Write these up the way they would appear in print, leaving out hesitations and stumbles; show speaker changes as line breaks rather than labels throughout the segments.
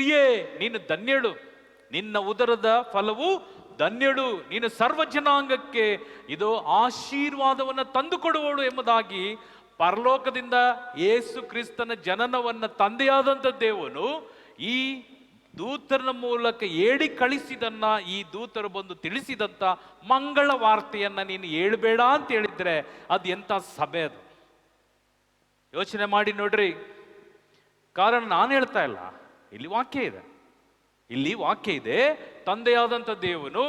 ಸ್ತ್ರೀಯೇ ನೀನು ಧನ್ಯಳು, ನಿನ್ನ ಉದರದ ಫಲವು ಧನ್ಯಳು, ನೀನು ಸರ್ವ ಜನಾಂಗಕ್ಕೆ ಇದು ಆಶೀರ್ವಾದವನ್ನು ತಂದುಕೊಡುವಳು ಎಂಬುದಾಗಿ ಪರಲೋಕದಿಂದ ಯೇಸು ಕ್ರಿಸ್ತನ ಜನನವನ್ನ ತಂದೆಯಾದಂಥ ದೇವನು ಈ ದೂತನ ಮೂಲಕ ಹೇಳಿ ಕಳಿಸಿದನ್ನ ಈ ದೂತರು ಬಂದು ತಿಳಿಸಿದಂತ ಮಂಗಳ ವಾರ್ತೆಯನ್ನ ನೀನು ಹೇಳ್ಬೇಡ ಅಂತ ಹೇಳಿದ್ರೆ ಅದು ಎಂತ ಸಭೆ ಅದು? ಯೋಚನೆ ಮಾಡಿ ನೋಡ್ರಿ. ಕಾರಣ ನಾನು ಹೇಳ್ತಾ ಇಲ್ಲ, ಇಲ್ಲಿ ವಾಕ್ಯ ಇದೆ, ಇಲ್ಲಿ ವಾಕ್ಯ ಇದೆ. ತಂದೆಯಾದಂಥ ದೇವನು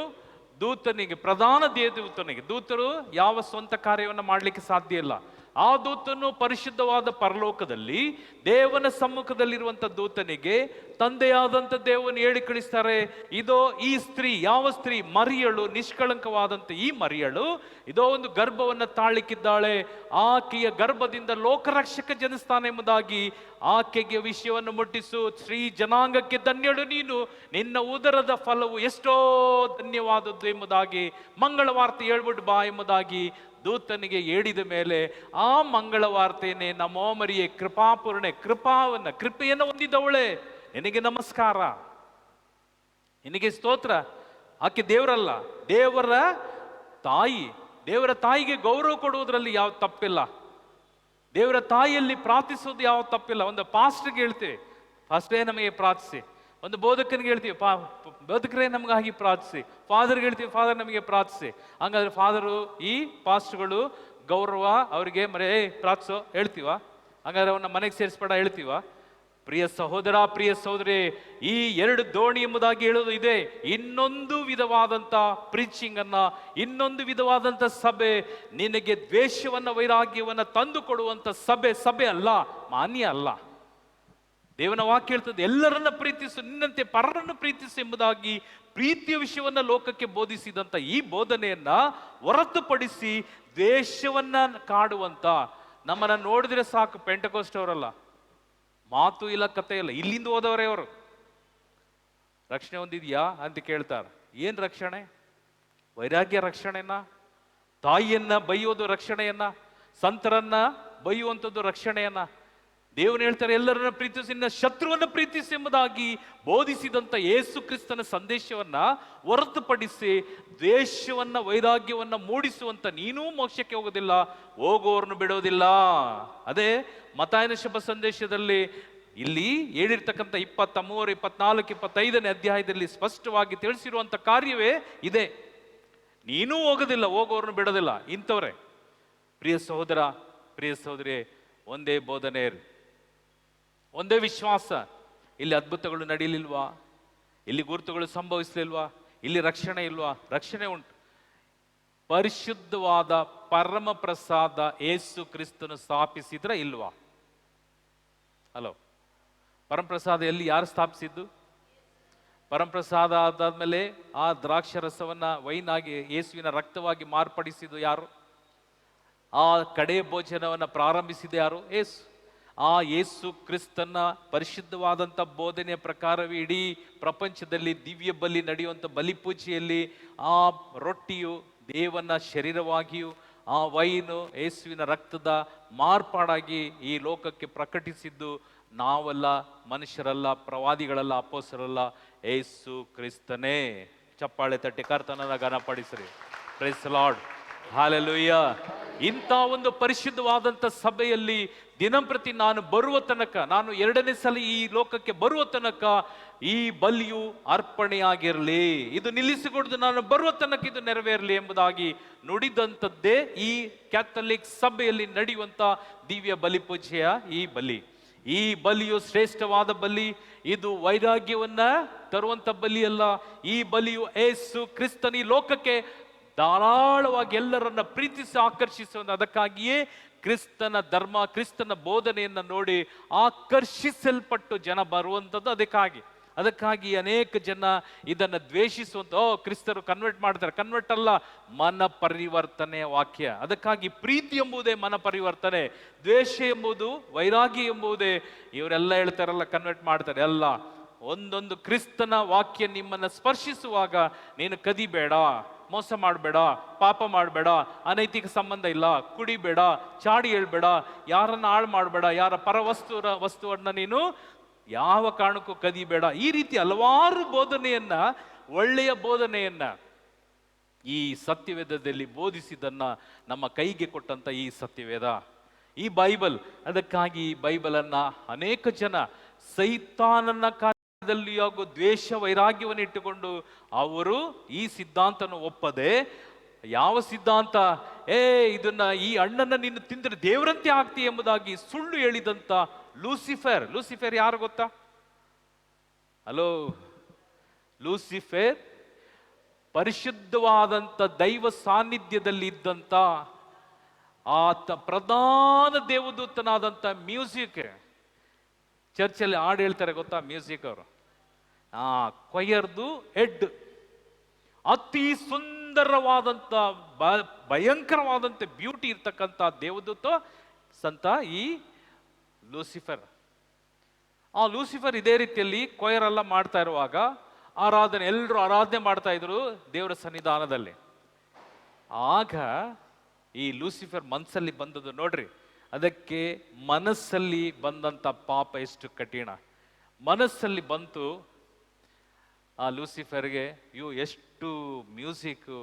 ದೂತನಿಗೆ, ಪ್ರಧಾನ ದೇವದೂತನಿಗೆ, ದೂತರು ಯಾವ ಸ್ವಂತ ಕಾರ್ಯವನ್ನು ಮಾಡಲಿಕ್ಕೆ ಸಾಧ್ಯ ಇಲ್ಲ. ಆ ದೂತನು ಪರಿಶುದ್ಧವಾದ ಪರಲೋಕದಲ್ಲಿ ದೇವನ ಸಮ್ಮುಖದಲ್ಲಿರುವಂಥ ದೂತನಿಗೆ ತಂದೆಯಾದಂಥ ದೇವನು ಹೇಳಿ ಕಳಿಸ್ತಾರೆ, ಇದೋ ಈ ಸ್ತ್ರೀ, ಯಾವ ಸ್ತ್ರೀ? ಮರಿಯಳು, ನಿಷ್ಕಳಂಕವಾದಂಥ ಈ ಮರಿಯಳು ಇದೋ ಒಂದು ಗರ್ಭವನ್ನು ತಾಳಿಕ್ಕಿದ್ದಾಳೆ, ಆಕೆಯ ಗರ್ಭದಿಂದ ಲೋಕರಕ್ಷಕ ಜನಿಸ್ತಾನೆ ಎಂಬುದಾಗಿ ಆಕೆಗೆ ವಿಷಯವನ್ನು ಮುಟ್ಟಿಸು. ಶ್ರೀ ಜನಾಂಗಕ್ಕೆ ಧನ್ಯಳು ನೀನು, ನಿನ್ನ ಉದರದ ಫಲವು ಎಷ್ಟೋ ಧನ್ಯವಾದದ್ದು ಎಂಬುದಾಗಿ ಮಂಗಳ ವಾರ್ತೆ ಹೇಳ್ಬಿಟ್ಟು ಬಾ ಎಂಬುದಾಗಿ ದೂತನಿಗೆ ಹೇಳಿದ ಮೇಲೆ ಆ ಮಂಗಳ ವಾರ್ತೆಯನ್ನೇ ನಮೋ ಮರಿಯೇ ಕೃಪಾಪೂರ್ಣೆ, ಕೃಪೆಯನ್ನು ಹೊಂದಿದವಳೆ, ನಿನಗೆ ನಮಸ್ಕಾರ, ನಿನಗೆ ಸ್ತೋತ್ರ. ಆಕೆ ದೇವರಲ್ಲ, ದೇವರ ತಾಯಿ. ದೇವರ ತಾಯಿಗೆ ಗೌರವ ಕೊಡುವುದರಲ್ಲಿ ಯಾವ ತಪ್ಪಿಲ್ಲ, ದೇವರ ತಾಯಿಯಲ್ಲಿ ಪ್ರಾರ್ಥಿಸೋದು ಯಾವ ತಪ್ಪಿಲ್ಲ. ಒಂದು ಪಾಸ್ಟರ್ಗೆ ಹೇಳ್ತೀವಿ, ಫಾಸ್ಟೇ ನಮಗೆ ಪ್ರಾರ್ಥಿಸಿ. ಒಂದು ಬೋಧಕನಿಗೆ ಹೇಳ್ತೀವಿ, ಬೋಧಕರೇ ನಮಗಾಗಿ ಪ್ರಾರ್ಥಿಸಿ. ಫಾದರ್ಗೆ ಹೇಳ್ತೀವಿ, ಫಾದರ್ ನಮಗೆ ಪ್ರಾರ್ಥಿಸಿ. ಹಂಗಾದ್ರೆ ಫಾದರು ಈ ಪಾಸ್ಟ್ಗಳು ಗೌರವ ಅವರಿಗೆ ಮರೇ ಪ್ರಾರ್ಥಿಸೋ ಹೇಳ್ತೀವ? ಹಂಗಾದ್ರೆ ಅವನ್ನ ಮನೆಗೆ ಸೇರಿಸ್ಬೇಡ ಹೇಳ್ತೀವ? ಪ್ರಿಯ ಸಹೋದರ, ಪ್ರಿಯ ಸಹೋದರಿ, ಈ ಎರಡು ದೋಣಿ ಎಂಬುದಾಗಿ ಹೇಳೋದು ಇದೆ. ಇನ್ನೊಂದು ವಿಧವಾದಂಥ ಪ್ರೀಚಿಂಗ್ ಅನ್ನ, ಇನ್ನೊಂದು ವಿಧವಾದಂಥ ಸಭೆ, ನಿನಗೆ ದ್ವೇಷವನ್ನ ವೈರಾಗ್ಯವನ್ನ ತಂದು ಕೊಡುವಂಥ ಸಭೆ ಅಲ್ಲ, ಮಾನ್ಯ ಅಲ್ಲ. ದೇವನ ವಾಕ್ಯ ಹೇಳ್ತದೆ, ಎಲ್ಲರನ್ನ ಪ್ರೀತಿಸು, ನಿನ್ನಂತೆ ಪರರನ್ನು ಪ್ರೀತಿಸು ಎಂಬುದಾಗಿ ಪ್ರೀತಿಯ ವಿಷಯವನ್ನ ಲೋಕಕ್ಕೆ ಬೋಧಿಸಿದಂತ ಈ ಬೋಧನೆಯನ್ನ ಹೊರತುಪಡಿಸಿ ದ್ವೇಷವನ್ನ ಕಾಡುವಂತ, ನಮ್ಮನ್ನ ನೋಡಿದ್ರೆ ಸಾಕು ಪೆಂಟಕೋಸ್ಟ್ ಅವರಲ್ಲ, ಮಾತು ಇಲ್ಲ, ಕತೆ ಇಲ್ಲ, ಇಲ್ಲಿಂದ ಹೋದವರೇ ಅವರು. ರಕ್ಷಣೆ ಹೊಂದಿದ್ಯಾ ಅಂತ ಕೇಳ್ತಾರೆ. ಏನ್ ರಕ್ಷಣೆ? ವೈರಾಗ್ಯ ರಕ್ಷಣೆಯನ್ನ, ತಾಯಿಯನ್ನ ಬೈಯೋದು ರಕ್ಷಣೆಯನ್ನ, ಸಂತರನ್ನ ಬೈಯುವಂಥದ್ದು ರಕ್ಷಣೆಯನ್ನ. ದೇವನು ಹೇಳ್ತಾರೆ, ಎಲ್ಲರನ್ನ ಪ್ರೀತಿಸಿ, ನಿನ್ನ ಶತ್ರುವನ್ನ ಪ್ರೀತಿಸಿ ಎಂಬುದಾಗಿ ಬೋಧಿಸಿದಂಥ ಯೇಸು ಕ್ರಿಸ್ತನ ಸಂದೇಶವನ್ನ ಹೊರತುಪಡಿಸಿ ದ್ವೇಷವನ್ನ ವೈರಾಗ್ಯವನ್ನ ಮೂಡಿಸುವಂತ ನೀನೂ ಮೋಕ್ಷಕ್ಕೆ ಹೋಗೋದಿಲ್ಲ, ಹೋಗೋರ್ನು ಬಿಡೋದಿಲ್ಲ. ಅದೇ ಮತ್ತಾಯನ ಶುಭ ಸಂದೇಶದಲ್ಲಿ ಇಲ್ಲಿ ಹೇಳಿರ್ತಕ್ಕಂಥ 23, 24, 25ನೇ ಅಧ್ಯಾಯದಲ್ಲಿ ಸ್ಪಷ್ಟವಾಗಿ ತಿಳಿಸಿರುವಂತ ಕಾರ್ಯವೇ ಇದೆ. ನೀನೂ ಹೋಗೋದಿಲ್ಲ, ಹೋಗೋರ್ನು ಬಿಡೋದಿಲ್ಲ. ಇಂಥವ್ರೆ ಪ್ರಿಯ ಸಹೋದರ, ಪ್ರಿಯ ಸಹೋದರಿ, ಒಂದೇ ಬೋಧನೆ, ಒಂದೇ ವಿಶ್ವಾಸ. ಇಲ್ಲಿ ಅದ್ಭುತಗಳು ನಡೀಲಿಲ್ವಾ? ಇಲ್ಲಿ ಗುರುತುಗಳು ಸಂಭವಿಸಲಿಲ್ವಾ? ಇಲ್ಲಿ ರಕ್ಷಣೆ ಇಲ್ವಾ? ರಕ್ಷಣೆ ಉಂಟು. ಪರಿಶುದ್ಧವಾದ ಪರಮ ಪ್ರಸಾದ ಯೇಸು ಕ್ರಿಸ್ತನು ಸ್ಥಾಪಿಸಿದ್ರ ಇಲ್ವಾ? ಹಲೋ, ಪರಮಪ್ರಸಾದ ಎಲ್ಲಿ, ಯಾರು ಸ್ಥಾಪಿಸಿದ್ದು? ಪರಮಪ್ರಸಾದ ಆದಾದ್ಮೇಲೆ ಆ ದ್ರಾಕ್ಷರಸವನ್ನ ವೈನ್ ಆಗಿ ಯೇಸುವಿನ ರಕ್ತವಾಗಿ ಮಾರ್ಪಡಿಸಿದ್ದು ಯಾರು? ಆ ಕಡೆ ಭೋಜನವನ್ನ ಪ್ರಾರಂಭಿಸಿದ ಯಾರು? ಯೇಸು. ಆ ಯೇಸು ಕ್ರಿಸ್ತನ ಪರಿಶುದ್ಧವಾದಂಥ ಬೋಧನೆಯ ಪ್ರಕಾರವೇ ಇಡೀ ಪ್ರಪಂಚದಲ್ಲಿ ದಿವ್ಯ ಬಲಿ ನಡೆಯುವಂಥ ಬಲಿಪೂಜೆಯಲ್ಲಿ ಆ ರೊಟ್ಟಿಯು ದೇವನ ಶರೀರವಾಗಿಯೂ ಆ ವೈನು ಯೇಸುವಿನ ರಕ್ತದ ಮಾರ್ಪಾಡಾಗಿ ಈ ಲೋಕಕ್ಕೆ ಪ್ರಕಟಿಸಿದ್ದು ನಾವಲ್ಲ, ಮನುಷ್ಯರಲ್ಲ, ಪ್ರವಾದಿಗಳಲ್ಲ, ಅಪೊಸ್ತಲರಲ್ಲ, ಯೇಸು ಕ್ರಿಸ್ತನೇ. ಚಪ್ಪಾಳೆ ತಟ್ಟಿ ಕರ್ತನನ್ನ ಘನಪಡಿಸ್ರಿ. Praise the lord, hallelujah. ಇಂಥ ಒಂದು ಪರಿಶುದ್ಧವಾದಂಥ ಸಭೆಯಲ್ಲಿ ದಿನಂಪ್ರತಿ ನಾನು ಬರುವ ತನಕ, ನಾನು 2ನೇ ಸಲ ಈ ಲೋಕಕ್ಕೆ ಬರುವ ತನಕ ಈ ಬಲಿಯು ಅರ್ಪಣೆಯಾಗಿರಲಿ, ಇದು ನಿಲ್ಲಿಸಿಕೊಡದು ನಾನು ಬರುವ ತನಕ ಇದು ನೆರವೇರಲಿ ಎಂಬುದಾಗಿ ನುಡಿದಂಥದ್ದೇ ಈ ಕ್ಯಾಥಲಿಕ್ ಸಭೆಯಲ್ಲಿ ನಡೆಯುವಂಥ ದಿವ್ಯ ಬಲಿಪೂಜೆಯ ಈ ಬಲಿಯು ಶ್ರೇಷ್ಠವಾದ ಬಲಿ. ಇದು ವೈರಾಗ್ಯವನ್ನ ತರುವಂಥ ಬಲಿಯಲ್ಲ. ಈ ಬಲಿಯು ಯೇಸು ಕ್ರಿಸ್ತನ ಈ ಲೋಕಕ್ಕೆ ಧಾರಾಳವಾಗಿ ಎಲ್ಲರನ್ನ ಪ್ರೀತಿಸಿ ಆಕರ್ಷಿಸುವಂತ, ಅದಕ್ಕಾಗಿಯೇ ಕ್ರಿಸ್ತನ ಧರ್ಮ, ಕ್ರಿಸ್ತನ ಬೋಧನೆಯನ್ನ ನೋಡಿ ಆಕರ್ಷಿಸಲ್ಪಟ್ಟು ಜನ ಬರುವಂಥದ್ದು ಅದಕ್ಕಾಗಿ ಅನೇಕ ಜನ ಇದನ್ನ ದ್ವೇಷಿಸುವಂತ, ಕ್ರಿಸ್ತರು ಕನ್ವರ್ಟ್ ಮಾಡ್ತಾರೆ. ಕನ್ವರ್ಟ್ ಅಲ್ಲ, ಮನ ಪರಿವರ್ತನೆಯ ವಾಕ್ಯ. ಅದಕ್ಕಾಗಿ ಪ್ರೀತಿ ಎಂಬುದೇ ಮನ ಪರಿವರ್ತನೆ, ದ್ವೇಷ ಎಂಬುದು, ವೈರಾಗ್ಯ ಎಂಬುದೇ ಇವರೆಲ್ಲ ಹೇಳ್ತಾರಲ್ಲ ಕನ್ವರ್ಟ್ ಮಾಡ್ತಾರೆ. ಅಲ್ಲ, ಒಂದೊಂದು ಕ್ರಿಸ್ತನ ವಾಕ್ಯ ನಿಮ್ಮನ್ನ ಸ್ಪರ್ಶಿಸುವಾಗ ನೀನು ಕದಿಬೇಡ, ಮೋಸ ಮಾಡಬೇಡ, ಪಾಪ ಮಾಡಬೇಡ, ಅನೈತಿಕ ಸಂಬಂಧ ಇಲ್ಲ, ಕುಡಿಬೇಡ, ಚಾಡಿ ಹೇಳ್ಬೇಡ, ಯಾರನ್ನ ಹಾಳು ಮಾಡಬೇಡ, ಯಾರ ಪರ ವಸ್ತುವನ್ನ ನೀನು ಯಾವ ಕಾರಣಕ್ಕೂ ಕದಿಬೇಡ. ಈ ರೀತಿ ಹಲವಾರು ಬೋಧನೆಯನ್ನ, ಒಳ್ಳೆಯ ಬೋಧನೆಯನ್ನ ಈ ಸತ್ಯವೇದದಲ್ಲಿ ಬೋಧಿಸಿದನ್ನ ನಮ್ಮ ಕೈಗೆ ಕೊಟ್ಟಂತ ಈ ಸತ್ಯವೇದ, ಈ ಬೈಬಲ್. ಅದಕ್ಕಾಗಿ ಈ ಬೈಬಲನ್ನ ಅನೇಕ ಜನ ಸೈತಾನನ ಕಾರ್ಯದಲ್ಲಿ ಹಾಗೂ ದ್ವೇಷ ವೈರಾಗ್ಯವನ್ನು ಇಟ್ಟುಕೊಂಡು ಅವರು ಈ ಸಿದ್ಧಾಂತನ ಒಪ್ಪದೆ, ಯಾವ ಸಿದ್ಧಾಂತ, ಇದನ್ನ ಈ ಹಣ್ಣನ್ನ ನೀನು ತಿಂದರೆ ದೇವರಂತೆ ಆಗ್ತಿ ಎಂಬುದಾಗಿ ಸುಳ್ಳು ಹೇಳಿದಂತ ಲೂಸಿಫರ್. ಲೂಸಿಫರ್ ಯಾರು ಗೊತ್ತಾ? ಹಲೋ, ಲೂಸಿಫರ್ ಪರಿಶುದ್ಧವಾದಂಥ ದೈವ ಸಾನ್ನಿಧ್ಯದಲ್ಲಿ ಇದ್ದಂಥ ಆತ ಪ್ರಧಾನ ದೇವದೂತನಾದಂಥ ಮ್ಯೂಸಿಕ್. ಚರ್ಚಲ್ಲಿ ಹಾಡು ಹೇಳ್ತಾರೆ ಗೊತ್ತಾ ಮ್ಯೂಸಿಕ್ ಅವರು, ಕೊಯರ್ದು ಹೆಡ್. ಅತಿ ಸುಂದರವಾದಂಥ ಭಯಂಕರವಾದಂಥ ಬ್ಯೂಟಿ ಇರ್ತಕ್ಕಂಥ ದೇವದೂತ ಸಂತ ಈ ಲೂಸಿಫರ್. ಆ ಲೂಸಿಫರ್ ಇದೇ ರೀತಿಯಲ್ಲಿ ಕೊಯರೆಲ್ಲ ಮಾಡ್ತಾ ಇರುವಾಗ ಆರಾಧನೆ, ಎಲ್ಲರೂ ಆರಾಧನೆ ಮಾಡ್ತಾ ಇದ್ರು ದೇವರ ಸನ್ನಿಧಾನದಲ್ಲಿ. ಆಗ ಈ ಲೂಸಿಫರ್ ಮನಸ್ಸಲ್ಲಿ ಬಂದದ್ದು ನೋಡ್ರಿ, ಅದಕ್ಕೆ ಮನಸ್ಸಲ್ಲಿ ಬಂದಂತ ಪಾಪ ಎಷ್ಟು ಕಠಿಣ. ಮನಸ್ಸಲ್ಲಿ ಬಂತು ಆ ಲೂಸಿಫರ್ಗೆ, ಎಷ್ಟು ಮ್ಯೂಸಿಕ್,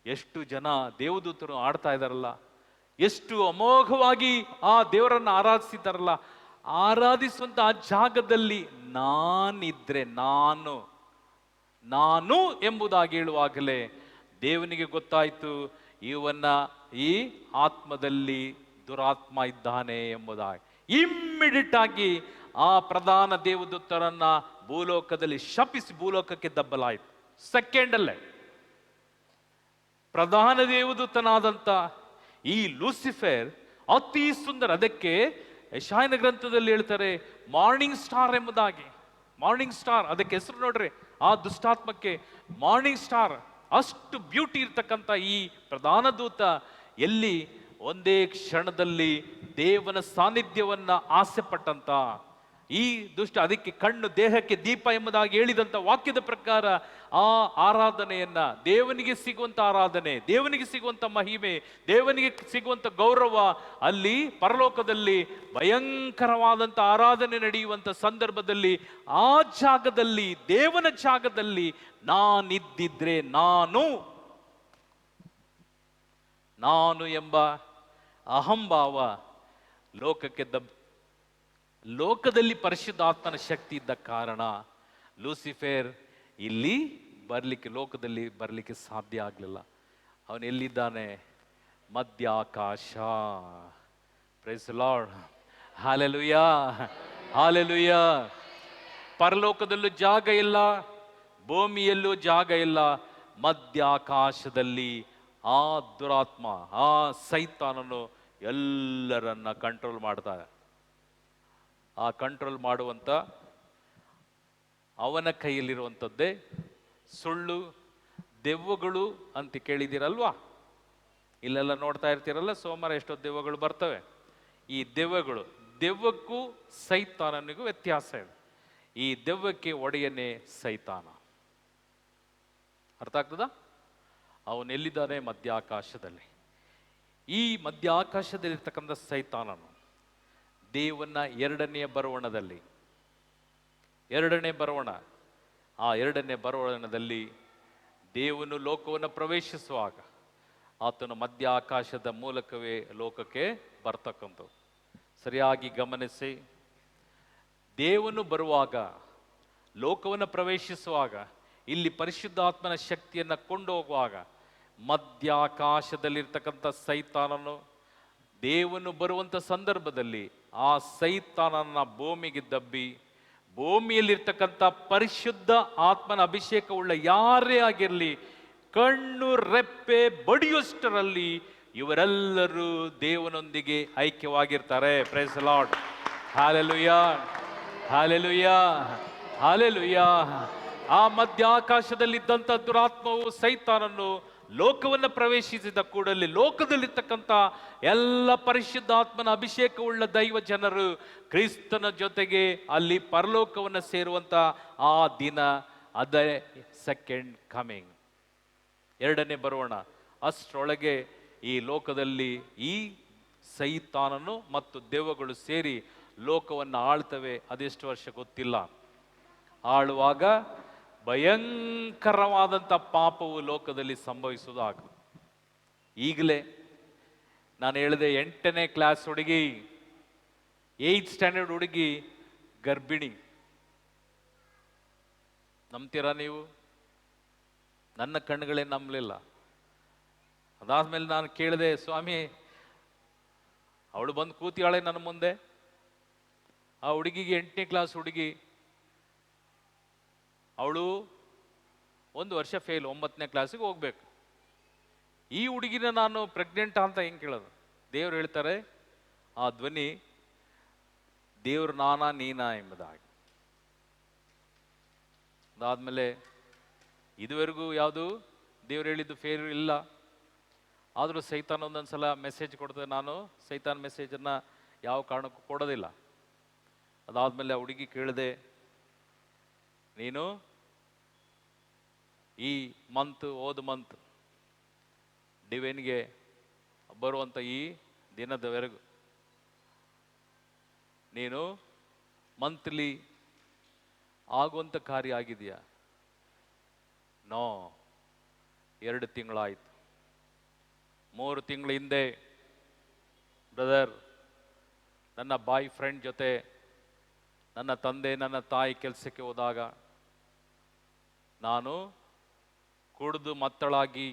ಎಷ್ಟು ಜನ ದೇವದೂತರು ಆಡ್ತಾ ಇದಾರಲ್ಲ, ಎಷ್ಟು ಅಮೋಘವಾಗಿ ಆ ದೇವರನ್ನ ಆರಾಧಿಸಿದಾರಲ್ಲ, ಆರಾಧಿಸುವಂತ ಆ ಜಾಗದಲ್ಲಿ ನಾನಿದ್ರೆ, ನಾನು ಎಂಬುದಾಗಿ ಹೇಳುವಾಗಲೇ ದೇವನಿಗೆ ಗೊತ್ತಾಯ್ತು ಇವನ್ನ ಈ ಆತ್ಮದಲ್ಲಿ ದುರಾತ್ಮ ಇದ್ದಾನೆ ಎಂಬುದಾಗಿ. ಇಮ್ಮಿಡಿಯೇಟ್ ಆಗಿ ಆ ಪ್ರಧಾನ ದೇವದೂತರನ್ನ ಭೂಲೋಕದಲ್ಲಿ ಶಪಿಸಿ ಭೂಲೋಕಕ್ಕೆ ದಬ್ಬಲಾಯಿತು. ಸೆಕೆಂಡಲ್ಲೇ ಪ್ರಧಾನ ದೇವದೂತನಾದಂತ ಈ ಲೂಸಿಫರ್ ಅತಿ ಸುಂದರ. ಅದಕ್ಕೆ ಯೆಶಾಯನ ಗ್ರಂಥದಲ್ಲಿ ಹೇಳ್ತಾರೆ ಮಾರ್ನಿಂಗ್ ಸ್ಟಾರ್ ಎಂಬುದಾಗಿ. ಮಾರ್ನಿಂಗ್ ಸ್ಟಾರ್, ಅದಕ್ಕೆ ಹೆಸರು ನೋಡ್ರಿ, ಆ ದುಷ್ಟಾತ್ಮಕ್ಕೆ ಮಾರ್ನಿಂಗ್ ಸ್ಟಾರ್. ಅಷ್ಟು ಬ್ಯೂಟಿ ಇರ್ತಕ್ಕಂಥ ಈ ಪ್ರಧಾನ ದೂತ ಎಲ್ಲಿ ಒಂದೇ ಕ್ಷಣದಲ್ಲಿ ದೇವನ ಸಾನ್ನಿಧ್ಯವನ್ನ ಆಸೆ ಪಟ್ಟಂತ ಈ ದುಷ್ಟ, ಅದಕ್ಕೆ ಕಣ್ಣು ದೇಹಕ್ಕೆ ದೀಪ ಎಂಬುದಾಗಿ ಹೇಳಿದಂತ ವಾಕ್ಯದ ಪ್ರಕಾರ ಆ ಆರಾಧನೆಯನ್ನ, ದೇವನಿಗೆ ಸಿಗುವಂತ ಆರಾಧನೆ, ದೇವನಿಗೆ ಸಿಗುವಂತ ಮಹಿಮೆ, ದೇವನಿಗೆ ಸಿಗುವಂತ ಗೌರವ, ಅಲ್ಲಿ ಪರಲೋಕದಲ್ಲಿ ಭಯಂಕರವಾದಂತ ಆರಾಧನೆ ನಡೆಯುವಂತ ಸಂದರ್ಭದಲ್ಲಿ ಆ ಜಾಗದಲ್ಲಿ, ದೇವನ ಜಾಗದಲ್ಲಿ ನಾನಿದ್ದಿದ್ರೆ, ನಾನು ಎಂಬ ಅಹಂಭಾವ ಲೋಕಕ್ಕೆ ಲೋಕದಲ್ಲಿ ಪರಿಶುದ್ಧಾತ್ಮನ ಶಕ್ತಿ ಇದ್ದ ಕಾರಣ ಲೂಸಿಫರ್ ಇಲ್ಲಿ ಬರ್ಲಿಕ್ಕೆ, ಲೋಕದಲ್ಲಿ ಬರ್ಲಿಕ್ಕೆ ಸಾಧ್ಯ ಆಗಲಿಲ್ಲ. ಅವನು ಎಲ್ಲಿದ್ದಾನೆ? ಮಧ್ಯಾಕಾಶ. Praise the lord, hallelujah, hallelujah. ಪರಲೋಕದಲ್ಲೂ ಜಾಗ ಇಲ್ಲ, ಭೂಮಿಯಲ್ಲೂ ಜಾಗ ಇಲ್ಲ, ಮಧ್ಯಾಕಾಶದಲ್ಲಿ ಆ ದುರಾತ್ಮ, ಆ ಸೈತಾನನು ಎಲ್ಲರನ್ನ ಕಂಟ್ರೋಲ್ ಮಾಡ್ತಾನೆ. ಆ ಕಂಟ್ರೋಲ್ ಮಾಡುವಂತ ಅವನ ಕೈಯಲ್ಲಿರುವಂಥದ್ದೇ ಸುಳ್ಳು, ದೆವ್ವಗಳು ಅಂತ ಕೇಳಿದಿರಲ್ವಾ? ಇಲ್ಲೆಲ್ಲ ನೋಡ್ತಾ ಇರ್ತೀರಲ್ಲ, ಸೋಮವಾರ ಎಷ್ಟೋ ದೆವ್ವಗಳು ಬರ್ತವೆ. ಈ ದೆವ್ವಕ್ಕೂ ಸೈತಾನನಿಗೂ ವ್ಯತ್ಯಾಸ ಇದೆ. ಈ ದೆವ್ವಕ್ಕೆ ಒಡೆಯನೇ ಸೈತಾನ. ಅರ್ಥ ಆಗ್ತದ? ಅವನೆಲ್ಲಿದ್ದಾನೆ? ಮಧ್ಯಾಕಾಶದಲ್ಲಿ. ಈ ಮಧ್ಯಾಕಾಶದಲ್ಲಿರ್ತಕ್ಕಂಥ ಸೈತಾನನು ದೇವನ ಎರಡನೆಯ ಬರವಣದಲ್ಲಿ, ಎರಡನೇ ಬರವಣ, ಆ ಎರಡನೇ ಬರವಣದಲ್ಲಿ ದೇವನು ಲೋಕವನ್ನು ಪ್ರವೇಶಿಸುವಾಗ ಆತನು ಮಧ್ಯಾಕಾಶದ ಮೂಲಕವೇ ಲೋಕಕ್ಕೆ ಬರ್ತಕ್ಕಂಥದ್ದು. ಸರಿಯಾಗಿ ಗಮನಿಸಿ, ದೇವನು ಬರುವಾಗ, ಲೋಕವನ್ನು ಪ್ರವೇಶಿಸುವಾಗ, ಇಲ್ಲಿ ಪರಿಶುದ್ಧಾತ್ಮನ ಶಕ್ತಿಯನ್ನು ಕೊಂಡೋಗುವಾಗ ಮಧ್ಯಾಕಾಶದಲ್ಲಿರ್ತಕ್ಕಂಥ ಸೈತಾನನು ದೇವನು ಬರುವಂಥ ಸಂದರ್ಭದಲ್ಲಿ ಆ ಸೈತಾನನ ಭೂಮಿಗೆ ದಬ್ಬಿ, ಭೂಮಿಯಲ್ಲಿರ್ತಕ್ಕಂಥ ಪರಿಶುದ್ಧ ಆತ್ಮನ ಅಭಿಷೇಕವುಳ್ಳ ಯಾರೇ ಆಗಿರಲಿ ಕಣ್ಣು ರೆಪ್ಪೆ ಬಡಿಯುವಷ್ಟರಲ್ಲಿ ಇವರೆಲ್ಲರೂ ದೇವನೊಂದಿಗೆ ಐಕ್ಯವಾಗಿರ್ತಾರೆ. Praise the lord, hallelujah, hallelujah, hallelujah. ಆ ಮಧ್ಯಾಕಾಶದಲ್ಲಿದ್ದಂಥ ದುರಾತ್ಮವು ಸೈತಾನನ್ನು ಲೋಕವನ್ನು ಪ್ರವೇಶಿಸಿದ ಕೂಡಲೇ ಲೋಕದಲ್ಲಿರ್ತಕ್ಕಂಥ ಎಲ್ಲ ಪರಿಶುದ್ಧಾತ್ಮನ ಅಭಿಷೇಕವುಳ್ಳ ದೈವ ಜನರು ಕ್ರಿಸ್ತನ ಜೊತೆಗೆ ಅಲ್ಲಿ ಪರಲೋಕವನ್ನು ಸೇರುವಂತ ಆ ದಿನ, ಅದೇ ಸೆಕೆಂಡ್ ಕಮಿಂಗ್, ಎರಡನೇ ಬರೋಣ. ಅಷ್ಟರೊಳಗೆ ಈ ಲೋಕದಲ್ಲಿ ಈ ಸೈತಾನನು ಮತ್ತು ದೆವ್ವಗಳು ಸೇರಿ ಲೋಕವನ್ನು ಆಳ್ತವೆ. ಅದೆಷ್ಟು ವರ್ಷ ಗೊತ್ತಿಲ್ಲ. ಆಳುವಾಗ ಭಯಂಕರವಾದಂಥ ಪಾಪವು ಲೋಕದಲ್ಲಿ ಸಂಭವಿಸುವುದು ಆಗ. ಈಗಲೇ ನಾನು ಹೇಳಿದೆ, 8ನೇ ಕ್ಲಾಸ್ ಹುಡುಗಿ, 8th ಸ್ಟ್ಯಾಂಡರ್ಡ್ ಹುಡುಗಿ ಗರ್ಭಿಣಿ. ನಂಬ್ತೀರಾ ನೀವು? ನನ್ನ ಕಣ್ಣುಗಳೇ ನಂಬಲಿಲ್ಲ. ಅದಾದ್ಮೇಲೆ ನಾನು ಕೇಳಿದೆ, ಸ್ವಾಮಿ, ಅವಳು ಬಂದು ಕೂತಿಯಾಳೆ ನನ್ನ ಮುಂದೆ. ಆ ಹುಡುಗಿಗೆ 8ನೇ ಕ್ಲಾಸ್ ಹುಡುಗಿ, ಅವಳು 1 ವರ್ಷ ಫೇಲ್, 9ನೇ ಕ್ಲಾಸಿಗೆ ಹೋಗ್ಬೇಕು. ಈ ಹುಡುಗಿನ ನಾನು ಪ್ರೆಗ್ನೆಂಟ್ ಅಂತ ಹೆಂಗೆ ಕೇಳೋದು? ದೇವ್ರು ಹೇಳ್ತಾರೆ, ಆ ಧ್ವನಿ ದೇವ್ರು ನಾನಾ ನೀನಾ ಎಂಬುದಾಗಿ. ಅದಾದ್ಮೇಲೆ ಇದುವರೆಗೂ ಯಾವುದು ದೇವ್ರು ಹೇಳಿದ್ದು ಫೇಲ್ ಇಲ್ಲ. ಆದರೂ ಸೈತಾನ್ ಒಂದೊಂದ್ಸಲ ಮೆಸೇಜ್ ಕೊಡ್ತದೆ. ನಾನು ಸೈತಾನ್ ಮೆಸೇಜನ್ನು ಯಾವ ಕಾರಣಕ್ಕೂ ಕೊಡೋದಿಲ್ಲ. ಅದಾದ್ಮೇಲೆ ಆ ಹುಡುಗಿ ಕೇಳಿದೆ, ನೀನು ಈ ಹೋದ ಮಂತ್ ಡಿವೈನ್ಗೆ ಬರುವಂಥ ಈ ದಿನದವರೆಗೂ ನೀನು ಮಂತ್ಲಿ ಆಗುವಂಥ ಕಾರ್ಯ ಆಗಿದೆಯಾ? ನೋ. 2 ತಿಂಗಳಾಯಿತು. 3 ತಿಂಗಳ ಹಿಂದೆ ಬ್ರದರ್, ನನ್ನ ಬಾಯ್ ಫ್ರೆಂಡ್ ಜೊತೆ ನನ್ನ ತಂದೆ ನನ್ನ ತಾಯಿ ಕೆಲಸಕ್ಕೆ ಹೋದಾಗ ನಾನು ಕುಡಿದು ಮತ್ತಳಾಗಿ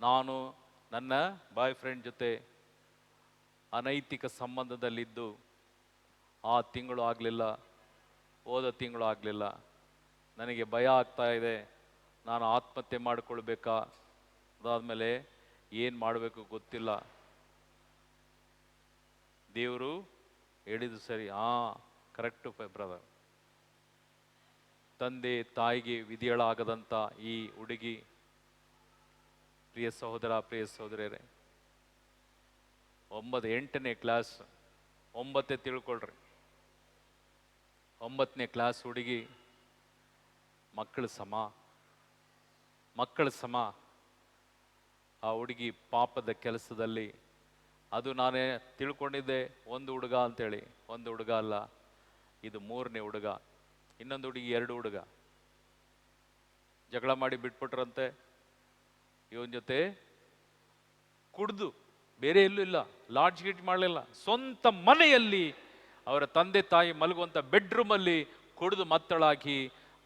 ನಾನು ನನ್ನ ಬಾಯ್ ಫ್ರೆಂಡ್ ಜೊತೆ ಅನೈತಿಕ ಸಂಬಂಧದಲ್ಲಿದ್ದು ಆ ತಿಂಗಳು ಆಗಲಿಲ್ಲ, ಹೋದ ತಿಂಗಳು ಆಗಲಿಲ್ಲ. ನನಗೆ ಭಯ ಆಗ್ತಾ ಇದೆ, ನಾನು ಆತ್ಮಹತ್ಯೆ ಮಾಡಿಕೊಳ್ಬೇಕಾ? ಅದಾದಮೇಲೆ ಏನು ಮಾಡಬೇಕು ಗೊತ್ತಿಲ್ಲ. ದೇವರು ಹೇಳಿದ್ದು ಸರಿ. Correct brother. ತಂದೆ ತಾಯಿಗೆ ವಿಧಿಯಳಾಗದಂಥ ಈ ಹುಡುಗಿ, ಪ್ರಿಯ ಸಹೋದರ, ಪ್ರಿಯ ಸಹೋದರಿಯರೇ, 8ನೇ ಕ್ಲಾಸ್, 9 ತಿಳ್ಕೊಳ್ರಿ, 9ನೇ ಕ್ಲಾಸ್ ಹುಡುಗಿ ಮಕ್ಕಳ ಸಮ. ಆ ಹುಡುಗಿ ಪಾಪದ ಕೆಲಸದಲ್ಲಿ, ಅದು ನಾನೇ ತಿಳ್ಕೊಂಡಿದ್ದೆ ಒಂದು ಹುಡುಗ ಅಂತೇಳಿ. ಒಂದು ಹುಡುಗ ಅಲ್ಲ, ಇದು 3ನೇ ಹುಡುಗ. ಇನ್ನೊಂದು ಹುಡುಗಿ 2 ಹುಡುಗ ಜಗಳ ಮಾಡಿ ಬಿಟ್ಬಿಟ್ರಂತೆ. ಇವನ ಜೊತೆ ಕುಡ್ದು, ಬೇರೆ ಎಲ್ಲೂ ಇಲ್ಲ, ಲಾಡ್ಜ್ ಗೀಟ್ ಮಾಡಲಿಲ್ಲ, ಸ್ವಂತ ಮನೆಯಲ್ಲಿ ಅವರ ತಂದೆ ತಾಯಿ ಮಲಗುವಂಥ ಬೆಡ್ರೂಮಲ್ಲಿ ಕುಡಿದು ಮತ್ತಳಾಗಿ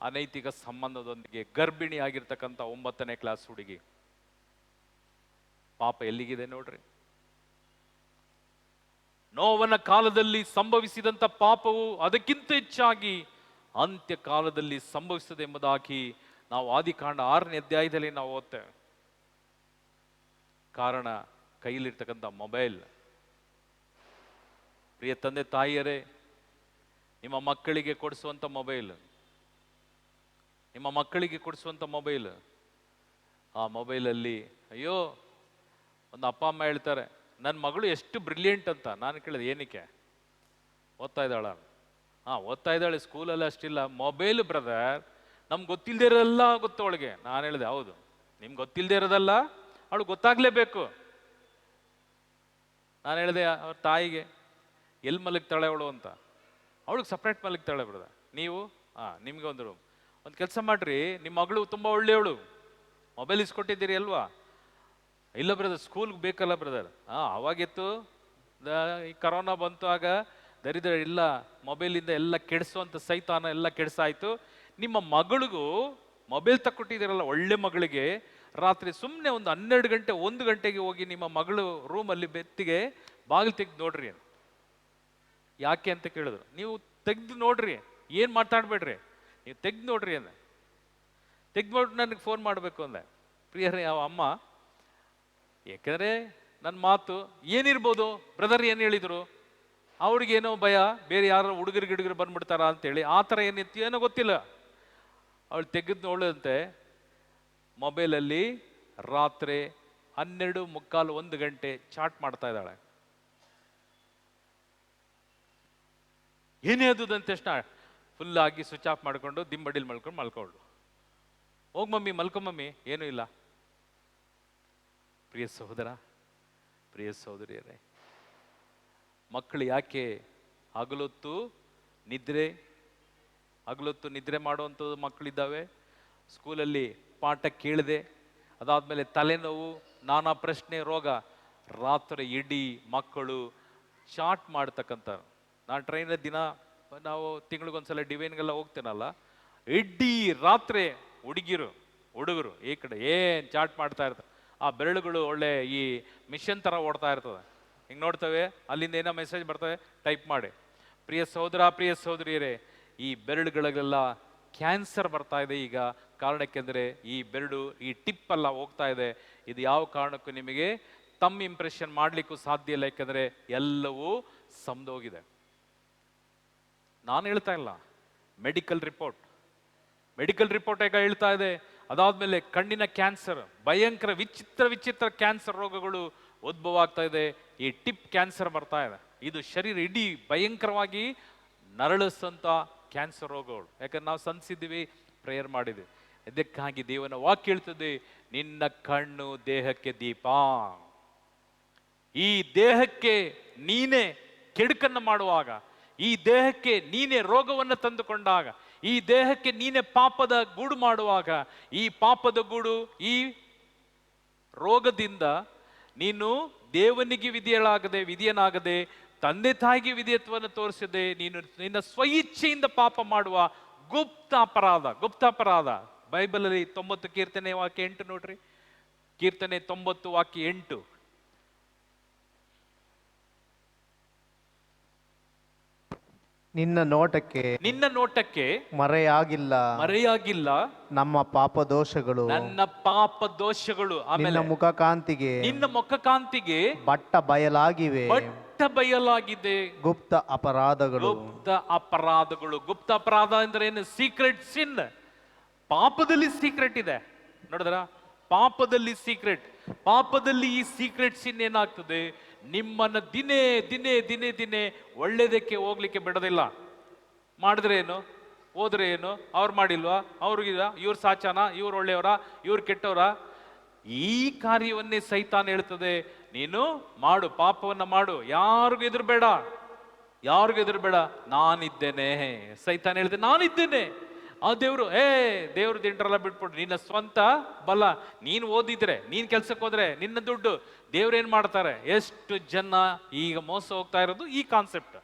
ಅನೈತಿಕ ಸಂಬಂಧದೊಂದಿಗೆ ಗರ್ಭಿಣಿ ಆಗಿರ್ತಕ್ಕಂಥ 9ನೇ ಕ್ಲಾಸ್ ಹುಡುಗಿ. ಪಾಪ ಎಲ್ಲಿಗಿದೆ ನೋಡ್ರಿ. ನೋವನ ಕಾಲದಲ್ಲಿ ಸಂಭವಿಸಿದಂಥ ಪಾಪವು ಅದಕ್ಕಿಂತ ಹೆಚ್ಚಾಗಿ ಅಂತ್ಯ ಕಾಲದಲ್ಲಿ ಸಂಭವಿಸುತ್ತದೆ ಎಂಬುದಾಗಿ ನಾವು ಆದಿಕಾಂಡ 6ನೇ ಅಧ್ಯಾಯದಲ್ಲಿ ನಾವು ಓದ್ತೇವೆ. ಕಾರಣ ಕೈಲಿರ್ತಕ್ಕಂಥ ಮೊಬೈಲ್. ಪ್ರಿಯ ತಂದೆ ತಾಯಿಯರೇ, ನಿಮ್ಮ ಮಕ್ಕಳಿಗೆ ಕೊಡಿಸುವಂಥ ಮೊಬೈಲ್, ಆ ಮೊಬೈಲಲ್ಲಿ ಅಯ್ಯೋ, ಒಂದು ಅಪ್ಪ ಅಮ್ಮ ಹೇಳ್ತಾರೆ, ನನ್ನ ಮಗಳು ಎಷ್ಟು ಬ್ರಿಲಿಯಂಟ್ ಅಂತ. ನಾನು ಕೇಳಿದೆ, ಏನಕ್ಕೆ? ಓದ್ತಾ ಇದ್ದಾಳ? ಓದ್ತಾ ಇದ್ದಾಳೆ, ಸ್ಕೂಲಲ್ಲಿ ಅಷ್ಟಿಲ್ಲ. ಮೊಬೈಲ್ ಬ್ರದರ್, ನಮ್ಗೆ ಗೊತ್ತಿಲ್ಲದೆ ಇರೋದೆಲ್ಲ ಗೊತ್ತು ಅವಳಿಗೆ. ನಾನು ಹೇಳಿದೆ, ಹೌದು, ನಿಮ್ಗೆ ಗೊತ್ತಿಲ್ಲದೆ ಇರೋದಲ್ಲ ಅವಳು ಗೊತ್ತಾಗ್ಲೇಬೇಕು. ನಾನು ಹೇಳಿದೆ ಅವ್ರ ತಾಯಿಗೆ, ಎಲ್ಲಿ ಮಲಗ್ತಾಳೆ ಅವಳು ಅಂತ. ಅವಳಿಗೆ ಸಪ್ರೇಟ್ ಮಲಗ್ತಾಳೆ ಬ್ರದರ್. ನೀವು ನಿಮ್ಗೆ ಒಂದು ರೂಮ್. ಒಂದು ಕೆಲಸ ಮಾಡ್ರಿ, ನಿಮ್ಮ ಮಗಳು ತುಂಬ ಒಳ್ಳೆಯವಳು, ಮೊಬೈಲ್ ಇಸ್ಕೊಟ್ಟಿದ್ದೀರಿ ಅಲ್ವಾ? ಇಲ್ಲ ಬ್ರದರ್, ಸ್ಕೂಲ್ಗೆ ಬೇಕಲ್ಲ ಬ್ರದರ್. ಅವಾಗಿತ್ತು, ಈ ಕರೋನಾ ಬಂತು, ಆಗ ದರಿದ್ರ ಇಲ್ಲ, ಮೊಬೈಲಿಂದ ಎಲ್ಲ ಕೆಡಿಸುವಂಥ ಸೈತಾನ ಎಲ್ಲ ಕೆಡಿಸಾಯ್ತು. ನಿಮ್ಮ ಮಗಳಿಗೂ ಮೊಬೈಲ್ ತಕ್ಕೊಟ್ಟಿದ್ದೀರಲ್ಲ, ಒಳ್ಳೆ ಮಗಳಿಗೆ, ರಾತ್ರಿ ಸುಮ್ಮನೆ ಒಂದು 12 ಗಂಟೆ 1 ಗಂಟೆಗೆ ಹೋಗಿ ನಿಮ್ಮ ಮಗಳು ರೂಮಲ್ಲಿ ಬೆತ್ತಿಗೆ ಬಾಗಿಲು ತೆಗೆದು ನೋಡ್ರಿ. ಯಾಕೆ ಅಂತ ಕೇಳಿದ್ರು. ನೀವು ತೆಗೆದು ನೋಡ್ರಿ, ಏನು ಮಾತಾಡ್ಬೇಡ್ರಿ, ನೀವು ತೆಗೆದು ನೋಡ್ರಿ ಅಂದೆ. ತೆಗೆದು ನೋಡ್ರಿ ನನಗೆ ಫೋನ್ ಮಾಡಬೇಕು ಅಂದೆ. ಪ್ರಿಯರೇ, ಯಾವ ಅಮ್ಮ, ಯಾಕೆಂದರೆ ನನ್ನ ಮಾತು ಏನಿರ್ಬೋದು, ಬ್ರದರ್ ಏನು ಹೇಳಿದರು, ಅವ್ರಿಗೇನೋ ಭಯ, ಬೇರೆ ಯಾರೋ ಹುಡುಗರು ಗಿಡುಗರು ಬಂದ್ಬಿಡ್ತಾರ ಅಂತೇಳಿ, ಆ ಥರ ಏನಿತ್ತು ಏನೋ ಗೊತ್ತಿಲ್ಲ. ಅವಳು ತೆಗೆದು ನೋಡಂತೆ, ಮೊಬೈಲಲ್ಲಿ ರಾತ್ರಿ 12:45 1 ಗಂಟೆ ಚಾಟ್ ಮಾಡ್ತಾ ಇದ್ದಾಳೆ. ಏನೇ ಅದಂತ ತಕ್ಷಣ ಫುಲ್ ಆಗಿ ಸ್ವಿಚ್ ಆಫ್ ಮಾಡಿಕೊಂಡು ದಿಂಬಡಿಲ್ ಮಲ್ಕೊಂಡು ಹೋಗಿ ಮಮ್ಮಿ ಮಲ್ಕೊಂಬಮ್ಮಿ, ಏನೂ ಇಲ್ಲ. ಪ್ರಿಯ ಸಹೋದರ, ಪ್ರಿಯ ಸಹೋದರಿಯರೇ, ಮಕ್ಕಳು ಯಾಕೆ ಹಗಲೊತ್ತು ನಿದ್ರೆ ಹಗಲೊತ್ತು ನಿದ್ರೆ ಮಾಡುವಂಥದ್ದು ಮಕ್ಕಳಿದ್ದಾವೆ. ಸ್ಕೂಲಲ್ಲಿ ಪಾಠ ಕೇಳದೆ, ಅದಾದಮೇಲೆ ತಲೆನೋವು, ನಾನಾ ಪ್ರಶ್ನೆ, ರೋಗ. ರಾತ್ರಿ ಇಡೀ ಮಕ್ಕಳು ಚಾಟ್ ಮಾಡ್ತಕ್ಕಂಥ. ನಾನು ಟ್ರೈನಲ್ಲಿ ದಿನ ನಾವು ತಿಂಗಳಿಗೊಂದ್ಸಲ ಡಿವೈನ್ಗೆಲ್ಲ ಹೋಗ್ತೇನಲ್ಲ, ಇಡೀ ರಾತ್ರಿ ಹುಡುಗರು ಈ ಕಡೆ ಏನು ಚಾಟ್ ಮಾಡ್ತಾ ಇರ್ತಾರೆ. ಆ ಬೆರಳುಗಳು ಒಳ್ಳೆ ಈ ಮಿಷನ್ ಥರ ಓಡ್ತಾ ಇರ್ತದೆ. ಹಿಂಗೆ ನೋಡ್ತವೆ, ಅಲ್ಲಿಂದ ಏನೋ ಮೆಸೇಜ್ ಬರ್ತವೆ, ಟೈಪ್ ಮಾಡಿ. ಪ್ರಿಯ ಸಹೋದರ, ಪ್ರಿಯ ಸಹೋದರಿಯರೇ, ಈ ಬೆರಳುಗಳಿಗೆಲ್ಲ ಕ್ಯಾನ್ಸರ್ ಬರ್ತಾ ಇದೆ ಈಗ. ಕಾರಣಕ್ಕೆಂದರೆ ಈ ಬೆರಳು, ಈ ಟಿಪ್ ಎಲ್ಲ ಹೋಗ್ತಾ ಇದೆ. ಇದು ಯಾವ ಕಾರಣಕ್ಕೂ ನಿಮಗೆ ತಮ್ಮ ಇಂಪ್ರೆಷನ್ ಮಾಡಲಿಕ್ಕೂ ಸಾಧ್ಯ ಇಲ್ಲ, ಯಾಕೆಂದರೆ ಎಲ್ಲವೂ ಸಮದೋಗಿದೆ. ನಾನು ಹೇಳ್ತಾ ಇಲ್ಲ, ಮೆಡಿಕಲ್ ರಿಪೋರ್ಟ್ ಈಗ ಹೇಳ್ತಾ ಇದೆ. ಅದಾದ್ಮೇಲೆ ಕಣ್ಣಿನ ಕ್ಯಾನ್ಸರ್, ಭಯಂಕರ ವಿಚಿತ್ರ ಕ್ಯಾನ್ಸರ್ ರೋಗಗಳು ಉದ್ಭವ ಆಗ್ತಾ ಇದೆ. ಈ ಟಿಪ್ ಕ್ಯಾನ್ಸರ್ ಬರ್ತಾ ಇದೆ. ಇದು ಶರೀರ ಇಡೀ ಭಯಂಕರವಾಗಿ ನರಳಿಸಂತ ಕ್ಯಾನ್ಸರ್ ರೋಗಗಳು. ಯಾಕಂದ್ರೆ ನಾವು ಸಂತಿಸಿದ್ದೀವಿ, ಪ್ರೇಯರ್ ಮಾಡಿದ್ವಿ. ಇದಕ್ಕಾಗಿ ದೇವನ ವಾಕ್ಯ ಹೇಳ್ತದೆ, ನಿನ್ನ ಕಣ್ಣು ದೇಹಕ್ಕೆ ದೀಪ. ಈ ದೇಹಕ್ಕೆ ನೀನೇ ಕೆಡುಕನ್ನು ಮಾಡುವಾಗ, ಈ ದೇಹಕ್ಕೆ ನೀನೇ ರೋಗವನ್ನು ತಂದುಕೊಂಡಾಗ, ಈ ದೇಹಕ್ಕೆ ನೀನೇ ಪಾಪದ ಗೂಡು ಮಾಡುವಾಗ, ಈ ಪಾಪದ ಗೂಡು, ಈ ರೋಗದಿಂದ ನೀನು ದೇವನಿಗೆ ವಿಧಿಯನಾಗದೆ ತಂದೆ ತಾಯಿಗೆ ವಿಧೇಯತ್ವವನ್ನು ತೋರಿಸದೆ ನೀನು ನಿನ್ನ ಸ್ವಇಚ್ಛೆಯಿಂದ ಪಾಪ ಮಾಡುವ ಗುಪ್ತ ಅಪರಾಧ. ಬೈಬಲಲ್ಲಿ 90 ಕೀರ್ತನೆ ವಾಕ್ಯ 8 ನೋಡ್ರಿ. ಕೀರ್ತನೆ 90 ವಾಕ್ಯ 8.
ನಿನ್ನ ನೋಟಕ್ಕೆ ಮರೆಯಾಗಿಲ್ಲ ನಮ್ಮ ಪಾಪ ದೋಷಗಳು.
ಆಮೇಲೆ ನಿನ್ನ ಮುಖ ಕಾಂತಿಗೆ
ಬಟ್ಟ ಬಯಲಾಗಿದೆ ಗುಪ್ತ ಅಪರಾಧಗಳು.
ಗುಪ್ತ ಅಪರಾಧ ಅಂದ್ರೆ ಏನು? ಸೀಕ್ರೆಟ್ ಸಿನ್. ಪಾಪದಲ್ಲಿ ಸೀಕ್ರೆಟ್ ಇದೆ, ನೋಡಿದ್ರ? ಪಾಪದಲ್ಲಿ ಈ ಸೀಕ್ರೆಟ್ ಸಿನ್ ಏನಾಗ್ತದೆ, ನಿಮ್ಮನ್ನ ದಿನೇ ಒಳ್ಳೇದಕ್ಕೆ ಹೋಗ್ಲಿಕ್ಕೆ ಬಿಡೋದಿಲ್ಲ. ಮಾಡಿದ್ರೆ ಏನು, ಹೋದ್ರೆ ಏನು, ಅವ್ರು ಮಾಡಿಲ್ವಾ, ಅವ್ರಿಗಿದ, ಇವ್ರು ಸಾಚಾನ, ಇವ್ರು ಒಳ್ಳೆಯವರ, ಇವ್ರು ಕೆಟ್ಟವರ? ಈ ಕಾರ್ಯವನ್ನೇ ಸೈತಾನ್ ಹೇಳ್ತದೆ, ನೀನು ಮಾಡು, ಪಾಪವನ್ನ ಮಾಡು, ಯಾರಿಗೂ ಎದುರುಬೇಡ, ನಾನಿದ್ದೇನೆ. ಸೈತಾನ್ ಹೇಳ್ತದೆ, ನಾನಿದ್ದೇನೆ. ಆ ದೇವ್ರು ದಿಂಡ್ರೆಲ್ಲ ಬಿಟ್ಬಿಟ್ಟು ನಿನ್ನ ಸ್ವಂತ ಬಲ, ನೀನು ಓದಿದ್ರೆ, ನೀನ್ ಕೆಲ್ಸಕ್ಕೆ ಹೋದ್ರೆ, ನಿನ್ನ ದುಡ್ಡು, ದೇವ್ರೇನ್ ಮಾಡ್ತಾರೆ? ಎಷ್ಟು ಜನ ಈಗ ಮೋಸ ಹೋಗ್ತಾ ಇರೋದು ಈ ಕಾನ್ಸೆಪ್ಟ್.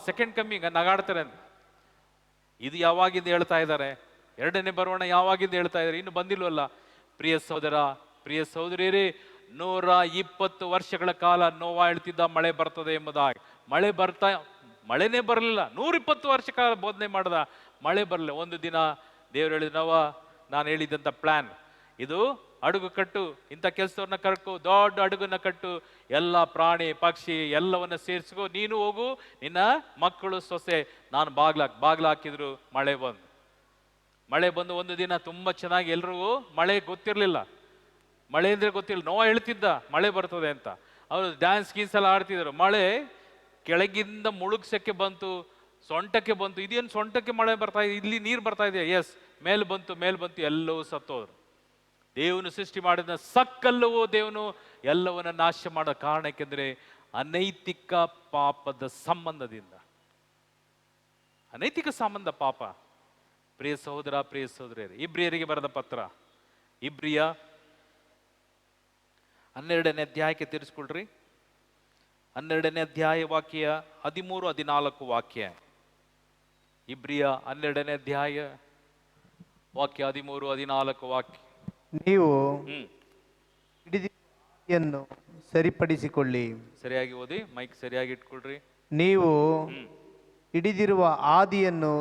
ಸೆಕೆಂಡ್ ಕಮ್ಮಿಂಗ್ ನಗಾಡ್ತಾರೆ ಅಂತ. ಇದು ಯಾವಾಗಿಂದ ಹೇಳ್ತಾ ಇದ್ದಾರೆ? ಎರಡನೇ ಬರೋಣ ಯಾವಾಗಿಂದ ಹೇಳ್ತಾ ಇದ್ದಾರೆ? ಇನ್ನು ಬಂದಿಲ್ವಲ್ಲ. ಪ್ರಿಯ ಸಹೋದರ, ಪ್ರಿಯ ಸಹೋದರಿಯರೇ, 120 ವರ್ಷಗಳ ಕಾಲ ನೋವಾ ಹೇಳ್ತಿದ್ದ ಮಳೆ ಬರ್ತದೆ ಎಂಬುದಾಗಿ. ಮಳೆನೇ ಬರಲಿಲ್ಲ. 120 ವರ್ಷ ಕಾಲ ಬೋಧನೆ ಮಾಡ್ದ, ಮಳೆ ಬರಲಿಲ್ಲ. ಒಂದು ದಿನ ದೇವ್ರು ಹೇಳಿದ, ನೋವಾ, ನಾನು ಹೇಳಿದಂತ ಪ್ಲಾನ್ ಇದು, ಹಡಗು ಕಟ್ಟು, ಇಂಥ ಕೆಲಸದವ್ರನ್ನ ಕರ್ಕೊ, ದೊಡ್ಡ ಹಡಗನ್ನ ಕಟ್ಟು, ಎಲ್ಲ ಪ್ರಾಣಿ ಪಕ್ಷಿ ಎಲ್ಲವನ್ನ ಸೇರಿಸ್ಕೊ, ನೀನು ಹೋಗು, ನಿನ್ನ ಮಕ್ಕಳು ಸೊಸೆ. ನಾನು ಬಾಗ್ಲ ಹಾಕಿದ್ರು. ಮಳೆ ಬಂದು ಒಂದು ದಿನ ತುಂಬಾ ಚೆನ್ನಾಗಿ, ಎಲ್ರಿಗೂ ಮಳೆ ಗೊತ್ತಿರ್ಲಿಲ್ಲ. ಮಳೆ ಅಂದ್ರೆ ಗೊತ್ತಿಲ್ಲ. ನೋವಾ ಹೇಳ್ತಿದ್ದ ಮಳೆ ಬರ್ತದೆ ಅಂತ. ಅವರು ಡ್ಯಾನ್ಸ್ ಗೀನ್ಸ್ ಎಲ್ಲ ಆಡ್ತಿದ್ರು. ಮಳೆ ಕೆಳಗಿಂದ ಮುಳುಗ್ಸಕ್ಕೆ ಬಂತು, ಸೊಂಟಕ್ಕೆ ಬಂತು. ಇದೇನು ಸೊಂಟಕ್ಕೆ ಮಳೆ ಬರ್ತಾ ಇದೆ, ಇಲ್ಲಿ ನೀರು ಬರ್ತಾ ಇದೆ? ಎಸ್, ಮೇಲ್ ಬಂತು, ಎಲ್ಲವೂ ಸತ್ತೋದ್ರು. ದೇವನು ಸೃಷ್ಟಿ ಮಾಡಿದ ಸಕ್ಕಲ್ಲವೂ ದೇವನು ಎಲ್ಲವನ್ನ ನಾಶ ಮಾಡೋ ಕಾರಣಕ್ಕೆಂದ್ರೆ ಅನೈತಿಕ ಪಾಪದ ಸಂಬಂಧದಿಂದ. ಅನೈತಿಕ ಸಂಬಂಧ ಪಾಪ. ಪ್ರಿಯ ಸಹೋದರ, ಪ್ರಿಯ ಸಹೋದರಿಯರೇ, ಇಬ್ರಿಯರಿಗೆ ಬರೆದ ಪತ್ರ, ಇಬ್ರಿಯ 12ನೇ ಅಧ್ಯಾಯಕ್ಕೆ ತಿರ್ಸ್ಕೊಳ್ರಿ. 12ನೇ ಅಧ್ಯಾಯ ವಾಕ್ಯ 13-14 ವಾಕ್ಯ. ಇಬ್ರಿಯ 12ನೇ ಅಧ್ಯಾಯ ವಾಕ್ಯ 13-14 ವಾಕ್ಯ.
ನೀವು ಸರಿಪಡಿಸಿಕೊಳ್ಳಿ.
ಸರಿಯಾಗಿ ಓದಿ, ಮೈಕ್ ಸರಿಯಾಗಿ ಇಟ್ಕೊಳ್ರಿ.
ನೀವು ಹಿಡಿದಿರುವ ಆದಿಯನ್ನು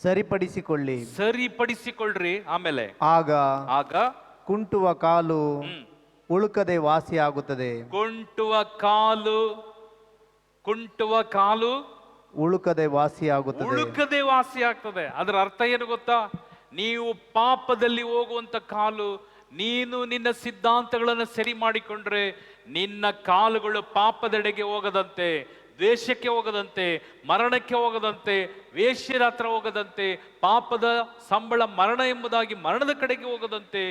ಸರಿಪಡಿಸಿಕೊಳ್ಳ್ರಿ. ಆಮೇಲೆ
ಆಗ ಕುಂಟುವ ಕಾಲು ಉಳುಕದೆ ವಾಸಿಯಾಗುತ್ತದೆ.
ಕುಂಟುವ ಕಾಲು
ಉಳುಕದೆ ವಾಸಿಯಾಗ್ತದೆ. ಅದರ ಅರ್ಥ ಏನು ಗೊತ್ತಾ? ನೀವು ಪಾಪದಲ್ಲಿ ಹೋಗುವಂತ ಕಾಲು, ನೀನು ನಿನ್ನ ಸಿದ್ಧಾಂತಗಳನ್ನು ಸರಿ ಮಾಡಿಕೊಂಡ್ರೆ ನಿನ್ನ ಕಾಲುಗಳು ಪಾಪದೆಡೆಗೆ ಹೋಗದಂತೆ, ದ್ವೇಷಕ್ಕೆ ಹೋಗದಂತೆ, ಮರಣಕ್ಕೆ ಹೋಗದಂತೆ, ವೇಶ್ಯರ ಹತ್ರ ಹೋಗದಂತೆ, ಪಾಪದ ಸಂಬಳ ಮರಣ ಎಂಬುದಾಗಿ ಮರಣದ ಕಡೆಗೆ ಹೋಗದಂತೆ,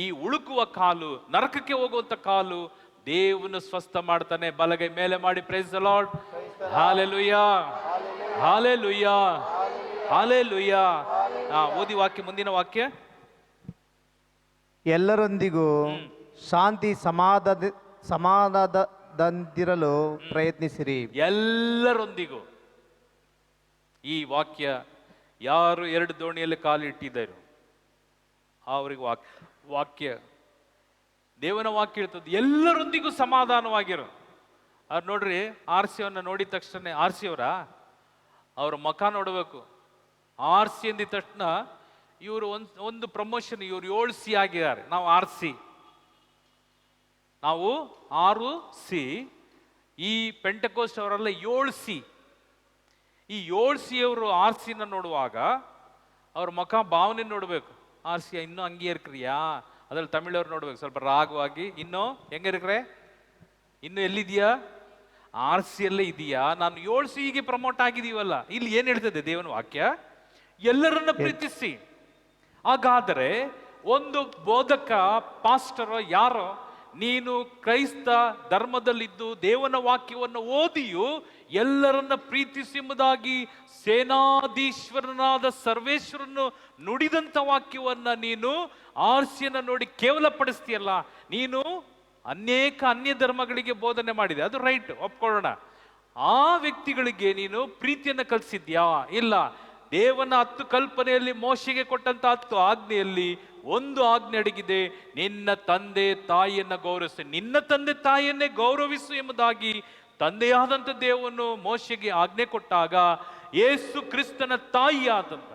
ಈ ಉಳುಕುವ ಕಾಲು, ನರಕಕ್ಕೆ ಹೋಗುವಂತ ಕಾಲು ದೇವನು ಸ್ವಸ್ಥ ಮಾಡ್ತಾನೆ. ಬಲಗೈ ಮೇಲೆ ಮಾಡಿ praise the lord. Hallelujah, hallelujah, hallelujah. ಓದಿ ವಾಕ್ಯ, ಮುಂದಿನ ವಾಕ್ಯ.
ಎಲ್ಲರೊಂದಿಗೂ ಶಾಂತಿ ಸಮಾಧಾನದಿಂದಿರಲು ಪ್ರಯತ್ನಿಸಿರಿ.
ಎಲ್ಲರೊಂದಿಗೂ. ಈ ವಾಕ್ಯ ಯಾರು 2 ದೋಣಿಯಲ್ಲಿ ಕಾಲಿಟ್ಟಿದ್ದರು ಅವ್ರಿಗೆ ವಾಕ್ಯ ದೇವನ ವಾಕ್ಯ ಇರ್ತದೆ, ಎಲ್ಲರೊಂದಿಗೂ ಸಮಾಧಾನವಾಗಿರು. ಅವ್ರು ನೋಡ್ರಿ, ಆರ್ಸಿಯವನ್ನ ನೋಡಿದ ತಕ್ಷಣ, ಆರ್ಸಿಯವರ ಅವ್ರ ಮುಖ ನೋಡಬೇಕು. ಆರ್ಸಿ ಅಂದಿದ ತಕ್ಷಣ ಇವರು ಒಂದು ಪ್ರಮೋಷನ್, ಇವರು 7C ಆಗಿದ್ದಾರೆ. ನಾವು RC, ನಾವು 6C. ಈ ಪೆಂಟಕೋಸ್ಟ್ ಅವರೆಲ್ಲ 7C. ಈ 7C ಅವರು RCನ ನೋಡುವಾಗ ಅವ್ರ ಮುಖ ಭಾವನೆ ನೋಡ್ಬೇಕು. RC ಇನ್ನೂ ಹಂಗೆ ಇರ್ಕ್ರಿಯಾ, ಅದ್ರಲ್ಲಿ ತಮಿಳವ್ರು ನೋಡ್ಬೇಕು ಸ್ವಲ್ಪ ರಾಗವಾಗಿ, ಇನ್ನೂ ಹೆಂಗೆ ಇರ್ಕ್ರೆ, ಇನ್ನು ಎಲ್ಲಿದೆಯಾ, RC ಅಲ್ಲೇ ಇದೆಯಾ, ನಾನು 7Cಗೆ ಪ್ರಮೋಟ್ ಆಗಿದೀವಲ್ಲ. ಇಲ್ಲಿ ಏನ್ ಹೇಳ್ತದೆ ದೇವನ ವಾಕ್ಯ? ಎಲ್ಲರನ್ನ ಪ್ರೀತಿಸಿ. ಹಾಗಾದರೆ ಒಂದು ಬೋಧಕ, ಪಾಸ್ಟರ್ ಯಾರೋ, ನೀನು ಕ್ರೈಸ್ತ ಧರ್ಮದಲ್ಲಿದ್ದು ದೇವನ ವಾಕ್ಯವನ್ನು ಓದಿಯು ಎಲ್ಲರನ್ನ ಪ್ರೀತಿಸಿ ಎಂಬುದಾಗಿ ಸೇನಾಧೀಶ್ವರನಾದ ಸರ್ವೇಶ್ವರನು ನುಡಿದಂಥ ವಾಕ್ಯವನ್ನ ನೀನು ಆರ್ಸಿಯನ್ನ ನೋಡಿ ಕೇವಲ ಪಡಿಸ್ತೀಯಲ್ಲ. ನೀನು ಅನೇಕ ಅನ್ಯ ಧರ್ಮಗಳಿಗೆ ಬೋಧನೆ ಮಾಡಿದೆ, ಅದು ರೈಟ್, ಒಪ್ಕೊಳ್ಳೋಣ. ಆ ವ್ಯಕ್ತಿಗಳಿಗೆ ನೀನು ಪ್ರೀತಿಯನ್ನು ಕಲಿಸಿದ್ಯಾ? ಇಲ್ಲ. ದೇವನ 10 ಕಲ್ಪನೆಯಲ್ಲಿ ಮೋಶೆಗೆ ಕೊಟ್ಟಂತ 10 ಆಜ್ಞೆಯಲ್ಲಿ ಒಂದು ಆಜ್ಞೆ ಅಡಗಿದೆ, ನಿನ್ನ ತಂದೆ ತಾಯಿಯನ್ನ ಗೌರವಿಸು. ನಿನ್ನ ತಂದೆ ತಾಯಿಯನ್ನೇ ಗೌರವಿಸು ಎಂಬುದಾಗಿ ತಂದೆಯಾದಂಥ ದೇವನು ಮೋಶೆಗೆ ಆಜ್ಞೆ ಕೊಟ್ಟಾಗ, ಯೇಸು ಕ್ರಿಸ್ತನ ತಾಯಿಯಾದಂತ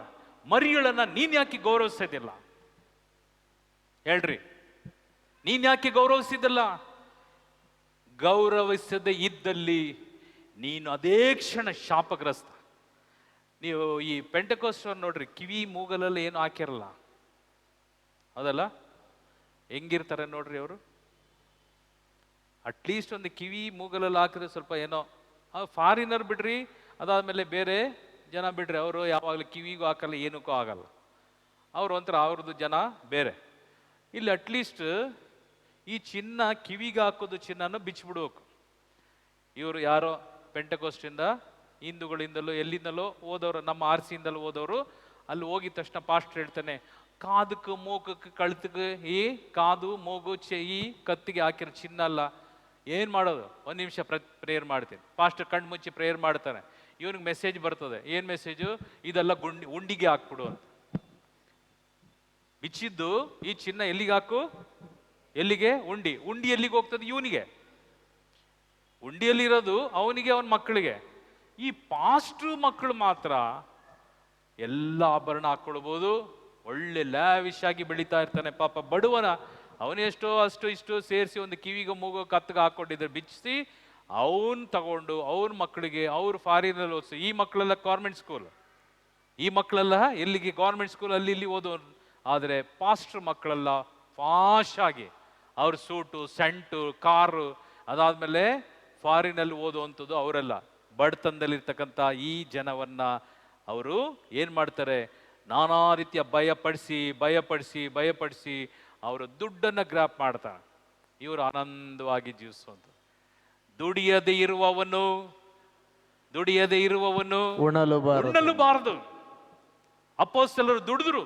ಮರಿಯಳನ್ನ ನೀನ್ ಯಾಕೆ ಗೌರವಿಸೋದಿಲ್ಲ? ಹೇಳ್ರಿ, ನೀನ್ ಯಾಕೆ ಗೌರವಿಸಿದಲ್ಲ? ಗೌರವಿಸದೇ ಇದ್ದಲ್ಲಿ ನೀನು ಅದೇ ಕ್ಷಣ ಶಾಪಗ್ರಸ್ತ. ನೀವು ಈ ಪೆಂಟಕೋಸ್ಟ್ ನೋಡ್ರಿ, ಕಿವಿ ಮೂಗಲಲ್ಲಿ ಏನು ಹಾಕಿರಲ್ಲ, ಅದಲ್ಲ ಹೆಂಗಿರ್ತಾರೆ ನೋಡ್ರಿ ಅವರು. ಅಟ್ಲೀಸ್ಟ್ ಒಂದು ಕಿವಿ ಮೂಗಲಲ್ಲಿ ಹಾಕಿದ್ರೆ ಸ್ವಲ್ಪ ಏನೋ. ಫಾರಿನರ್ ಬಿಡ್ರಿ, ಅದಾದ್ಮೇಲೆ ಬೇರೆ ಜನ ಬಿಡ್ರಿ, ಅವರು ಯಾವಾಗಲೂ ಕಿವಿಗೂ ಹಾಕಲ್ಲ, ಏನಕ್ಕೂ ಆಗಲ್ಲ. ಅವ್ರು ಒಂಥರ ಅವ್ರದ್ದು ಜನ ಬೇರೆ. ಇಲ್ಲಿ ಅಟ್ಲೀಸ್ಟ್ ಈ ಚಿನ್ನ ಕಿವಿಗೆ ಹಾಕೋದು ಚಿನ್ನನ ಬಿಚ್ಚಿಬಿಡ್ಬೇಕು. ಇವರು ಯಾರೋ ಪೆಂಟಕೋಸ್ಟಿಂದ, ಹಿಂದೂಗಳಿಂದಲೂ ಎಲ್ಲಿಂದಲೋ ಓದೋರು, ನಮ್ಮ RCಯಿಂದಲೂ ಓದೋರು, ಅಲ್ಲಿ ಹೋಗಿದ ತಕ್ಷಣ ಪಾಸ್ಟರ್ ಹೇಳ್ತಾನೆ, ಕಾದಕ್ಕೆ ಮೂಗಕ್ಕೆ ಕಳ್ತಕ್ಕೆ ಈ ಕಾದು ಮೂಗು ಈ ಕತ್ತಿಗೆ ಹಾಕಿರೋ ಚಿನ್ನ ಅಲ್ಲ. ಏನು ಮಾಡೋದು? 1 ನಿಮಿಷ ಪ್ರೇಯರ್ ಮಾಡ್ತೀನಿ. ಪಾಸ್ಟರ್ ಕಣ್ಣು ಮುಚ್ಚಿ ಪ್ರೇಯರ್ ಮಾಡ್ತಾನೆ. ಇವನಿಗೆ ಮೆಸೇಜ್ ಬರ್ತದೆ. ಏನು ಮೆಸೇಜು? ಇದೆಲ್ಲ ಉಂಡಿಗೆ ಹಾಕ್ಬಿಡು ಅಂತ. ಬಿಚ್ಚಿದ್ದು ಈ ಚಿನ್ನ ಎಲ್ಲಿಗೆ ಹಾಕು? ಎಲ್ಲಿಗೆ? ಉಂಡಿ ಎಲ್ಲಿಗೆ ಹೋಗ್ತದೆ? ಇವನಿಗೆ. ಉಂಡಿಯಲ್ಲಿರೋದು ಅವನಿಗೆ, ಅವನ ಮಕ್ಕಳಿಗೆ. ಈ ಪಾಸ್ಟ್ರು ಮಕ್ಕಳು ಮಾತ್ರ ಎಲ್ಲ ಆಭರಣ ಹಾಕೊಳ್ಬೋದು, ಒಳ್ಳೆ ಲ್ಯಾವಿಶ್ ಆಗಿ ಬೆಳೀತಾ ಇರ್ತಾನೆ. ಪಾಪ ಬಡವನ ಅವನೆಷ್ಟೋ ಅಷ್ಟು ಇಷ್ಟು ಸೇರಿಸಿ ಒಂದು ಕಿವಿಗೆ ಮೂಗೋ ಕತ್ತಿಗೆ ಹಾಕೊಂಡಿದ್ರೆ ಬಿಚ್ಚಿಸಿ ಅವನ್ ತಗೊಂಡು ಅವ್ರ ಮಕ್ಕಳಿಗೆ ಅವ್ರು ಫಾರಿನಲ್ಲಿ ಓದಿಸು. ಈ ಮಕ್ಕಳೆಲ್ಲ ಗೌರ್ಮೆಂಟ್ ಸ್ಕೂಲ್, ಈ ಮಕ್ಕಳೆಲ್ಲ ಎಲ್ಲಿಗೆ? ಗೌರ್ಮೆಂಟ್ ಸ್ಕೂಲ್ ಅಲ್ಲಿ ಇಲ್ಲಿ ಓದೋರು. ಆದರೆ ಪಾಸ್ಟರ್ ಮಕ್ಕಳೆಲ್ಲ ಫಾಶ್ ಆಗಿ ಅವ್ರ ಸೂಟು, ಸೆಂಟು, ಕಾರು, ಅದಾದ್ಮೇಲೆ ಫಾರಿನಲ್ಲಿ ಓದುವಂಥದ್ದು. ಅವರೆಲ್ಲ ಬಡತನದಲ್ಲಿರ್ತಕ್ಕಂಥ ಈ ಜನವನ್ನ ಅವರು ಏನ್ ಮಾಡ್ತಾರೆ? ನಾನಾ ರೀತಿಯ ಭಯಪಡಿಸಿ ಅವರು ದುಡ್ಡನ್ನು ಗ್ರಾಪ್ ಮಾಡ್ತಾರೆ. ಇವರು ಆನಂದವಾಗಿ ಜೀವಿಸುವಂತ. ದುಡಿಯದೆ ಇರುವವನು ಉಣ್ಣಲುಬಾರದು. ಅಪೊಸ್ತಲರು ದುಡಿದ್ರು,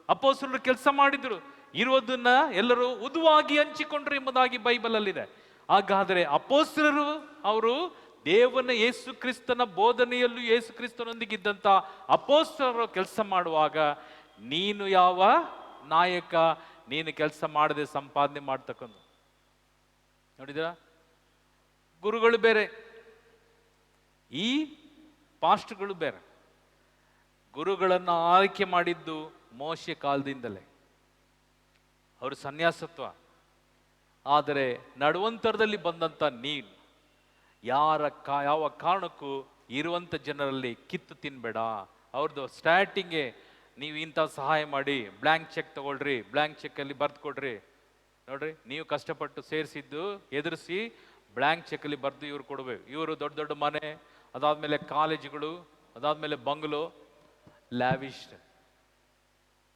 ಅಪೊಸ್ತಲರು ಕೆಲಸ ಮಾಡಿದ್ರು, ಇರುವುದನ್ನ ಎಲ್ಲರೂ ಉದುವಾಗಿ ಹಂಚಿಕೊಂಡ್ರು ಎಂಬುದಾಗಿ ಬೈಬಲ್ ಅಲ್ಲಿದೆ. ಹಾಗಾದರೆ ಅಪೊಸ್ತಲರು ಅವರು ದೇವನ ಯೇಸು ಕ್ರಿಸ್ತನ ಬೋಧನೆಯಲ್ಲೂ ಯೇಸು ಕ್ರಿಸ್ತನೊಂದಿಗಿದ್ದಂಥ ಅಪೊಸ್ತಲರು ಕೆಲಸ ಮಾಡುವಾಗ ನೀನು ಯಾವ ನಾಯಕ? ನೀನು ಕೆಲಸ ಮಾಡದೆ ಸಂಪಾದನೆ ಮಾಡ್ತಕ್ಕಂಥ ನೋಡಿದ್ರ? ಗುರುಗಳು ಬೇರೆ, ಈ ಪಾಸ್ಟ್ಗಳು ಬೇರೆ. ಗುರುಗಳನ್ನು ಆಯ್ಕೆ ಮಾಡಿದ್ದು ಮೋಶೆ ಕಾಲದಿಂದಲೇ, ಅವರು ಸನ್ಯಾಸತ್ವ. ಆದರೆ ನಡುವಂತರದಲ್ಲಿ ಬಂದಂಥ ನೀನು ಯಾವ ಕಾರಣಕ್ಕೂ ಇರುವಂಥ ಜನರಲ್ಲಿ ಕಿತ್ತು ತಿನ್ಬೇಡ. ಅವ್ರದ್ದು ಸ್ಟಾರ್ಟಿಂಗೇ ನೀವು ಇಂಥ ಸಹಾಯ ಮಾಡಿ, ಬ್ಲ್ಯಾಂಕ್ ಚೆಕ್ ತಗೊಳ್ರಿ, ಬ್ಲ್ಯಾಂಕ್ ಚೆಕ್ಕಲ್ಲಿ ಬರ್ದು ಕೊಡ್ರಿ. ನೋಡ್ರಿ, ನೀವು ಕಷ್ಟಪಟ್ಟು ಸೇರಿಸಿದ್ದು ಎದುರಿಸಿ ಬ್ಲ್ಯಾಂಕ್ ಚೆಕ್ಕಲ್ಲಿ ಬರೆದು ಇವ್ರು ಕೊಡಬೇಕು. ಇವರು ದೊಡ್ಡ ದೊಡ್ಡ ಮನೆ, ಅದಾದ್ಮೇಲೆ ಕಾಲೇಜುಗಳು, ಅದಾದ್ಮೇಲೆ ಬಂಗ್ಲೋ, ಲ್ಯಾವಿಶ್.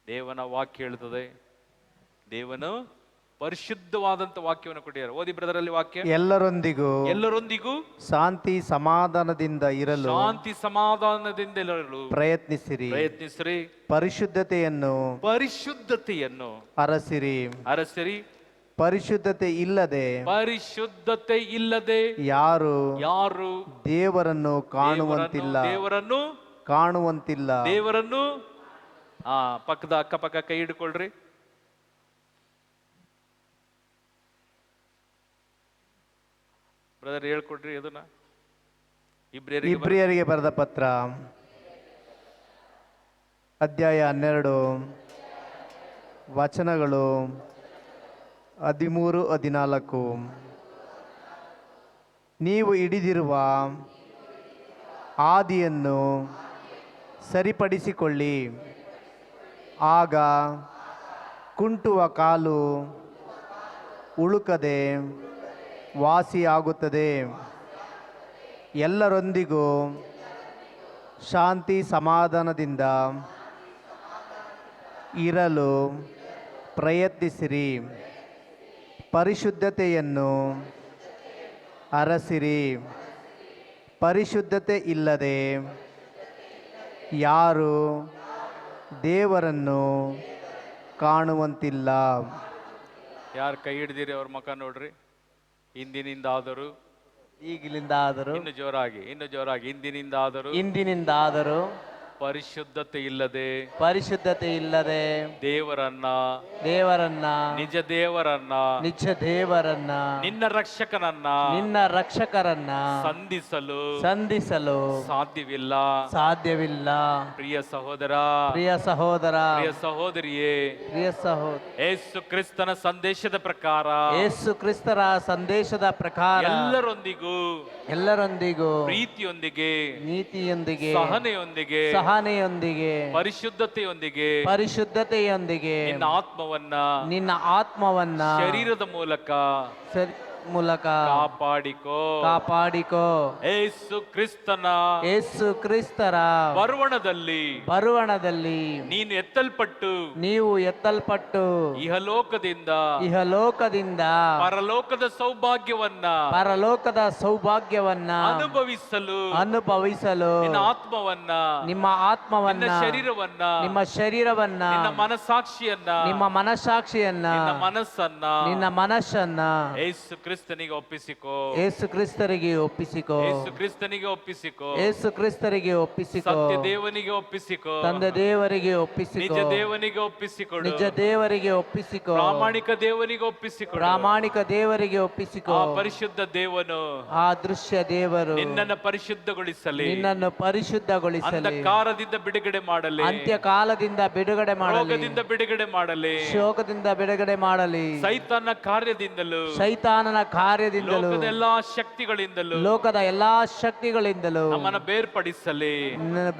ದೇವನ ವಾಕ್ಯ ಹೇಳ್ತದೆ, ದೇವನು ಪರಿಶುದ್ಧವಾದಂತ ವಾಕ್ಯವನ್ನು ಕೊಟ್ಟಿದ್ದಾರೆ. ಓದಿ ಬ್ರದರ್ ಅಲ್ಲಿ ವಾಕ್ಯ.
ಎಲ್ಲರೊಂದಿಗೂ ಶಾಂತಿ ಸಮಾಧಾನದಿಂದ ಇರಲು ಪ್ರಯತ್ನಿಸಿರಿ. ಪರಿಶುದ್ಧತೆಯನ್ನು
ಅರಸಿರಿ.
ಪರಿಶುದ್ಧತೆ ಇಲ್ಲದೆ ಯಾರು ದೇವರನ್ನು ಕಾಣುವಂತಿಲ್ಲ.
ಪಕ್ಕದ ಅಕ್ಕಪಕ್ಕ ಕೈ ಹಿಡ್ಕೊಳ್ರಿ. ಬ್ರದರ್ ಹೇಳ್ಕೊಡ್ರಿ ಅದನ್ನ.
ಇಬ್ರಿಯರಿಗೆ ಬರೆದ ಪತ್ರ ಅಧ್ಯಾಯ 12 ವಚನಗಳು 13-14. ನೀವು ಹಿಡಿದಿರುವ ಆದಿಯನ್ನು ಸರಿಪಡಿಸಿಕೊಳ್ಳಿ, ಆಗ ಕುಂಟುವ ಕಾಲು ಉಳುಕದೆ ವಾಸಿಯಾಗುತ್ತದೆ. ಎಲ್ಲರೊಂದಿಗೂ ಶಾಂತಿ ಸಮಾಧಾನದಿಂದ ಇರಲು ಪ್ರಯತ್ನಿಸಿರಿ. ಪರಿಶುದ್ಧತೆಯನ್ನು ಅರಸಿರಿ. ಪರಿಶುದ್ಧತೆ ಇಲ್ಲದೆ ಯಾರು ದೇವರನ್ನು ಕಾಣುವಂತಿಲ್ಲ.
ಯಾರು ಕೈ ಹಿಡ್ದಿರಿ ಅವ್ರ ಮುಖ ನೋಡ್ರಿ. ಇಂದಿನಿಂದಾದರೂ,
ಈಗಲಿಂದಾದರೂ,
ಇನ್ನು ಜೋರಾಗಿ
ಇಂದಿನಿಂದಾದರೂ
ಪರಿಶುದ್ಧತೆ
ಇಲ್ಲದೆ
ದೇವರನ್ನ ನಿಜ ದೇವರನ್ನ ನಿನ್ನ ರಕ್ಷಕರನ್ನ ಸಂಧಿಸಲು ಸಾಧ್ಯವಿಲ್ಲ. ಪ್ರಿಯ ಸಹೋದರ, ಪ್ರಿಯ ಸಹೋದರಿಯೇ, ಯೇಸು ಕ್ರಿಸ್ತನ ಸಂದೇಶದ ಪ್ರಕಾರ ಎಲ್ಲರೊಂದಿಗೂ ಪ್ರೀತಿಯೊಂದಿಗೆ,
ನೀತಿಯೊಂದಿಗೆ,
ಸಹನೆಯೊಂದಿಗೆ, ಪರಿಶುದ್ಧತೆಯೊಂದಿಗೆ ನಿನ್ನ ಆತ್ಮವನ್ನ ಶರೀರದ ಮೂಲಕ ಕಾಪಾಡಿಕೋ. ಯೇಸು ಕ್ರಿಸ್ತರ ಬರುವಣದಲ್ಲಿ ನೀವು ಎತ್ತಲ್ಪಟ್ಟು ಇಹಲೋಕದಿಂದ ಪರಲೋಕದ ಸೌಭಾಗ್ಯವನ್ನ ಅನುಭವಿಸಲು ನಿಮ್ಮ ಆತ್ಮವನ್ನ ನಿಮ್ಮ ಶರೀರವನ್ನ ನಿಮ್ಮ ಮನಸ್ಸಾಕ್ಷಿಯನ್ನ ನಿನ್ನ ಮನಸ್ಸನ್ನ ಯೇಸು ಕ್ರಿಸ್ತರಿಗೆ ಒಪ್ಪಿಸಿಕೋ. ಸತ್ಯ ದೇವನಿಗೆ ಒಪ್ಪಿಸಿಕೋ. ತಂದೆ ದೇವರಿಗೆ ಒಪ್ಪಿಸಿಕೋ. ನಿಜ ದೇವರಿಗೆ ಒಪ್ಪಿಸಿಕೋ. ಪ್ರಾಮಾಣಿಕ ದೇವರಿಗೆ ಒಪ್ಪಿಸಿಕೋ. ಪರಿಶುದ್ಧ ದೇವನು, ಆ ದೃಶ್ಯ ದೇವರು ನಿನ್ನನ್ನು ಪರಿಶುದ್ಧಗೊಳಿಸಲಿ. ಅಂಧಕಾರದಿಂದ ಬಿಡುಗಡೆ ಮಾಡಲಿ. ಅಂತ್ಯಕಾಲದಿಂದ ಬಿಡುಗಡೆ ಮಾಡಲಿ. ಶೋಕದಿಂದ ಬಿಡುಗಡೆ ಮಾಡಲಿ. ಸೈತಾನನ ಕಾರ್ಯದಿಂದಲೂ ಲೋಕದ ಎಲ್ಲಾ ಶಕ್ತಿಗಳಿಂದಲೂ ನಮ್ಮನ್ನು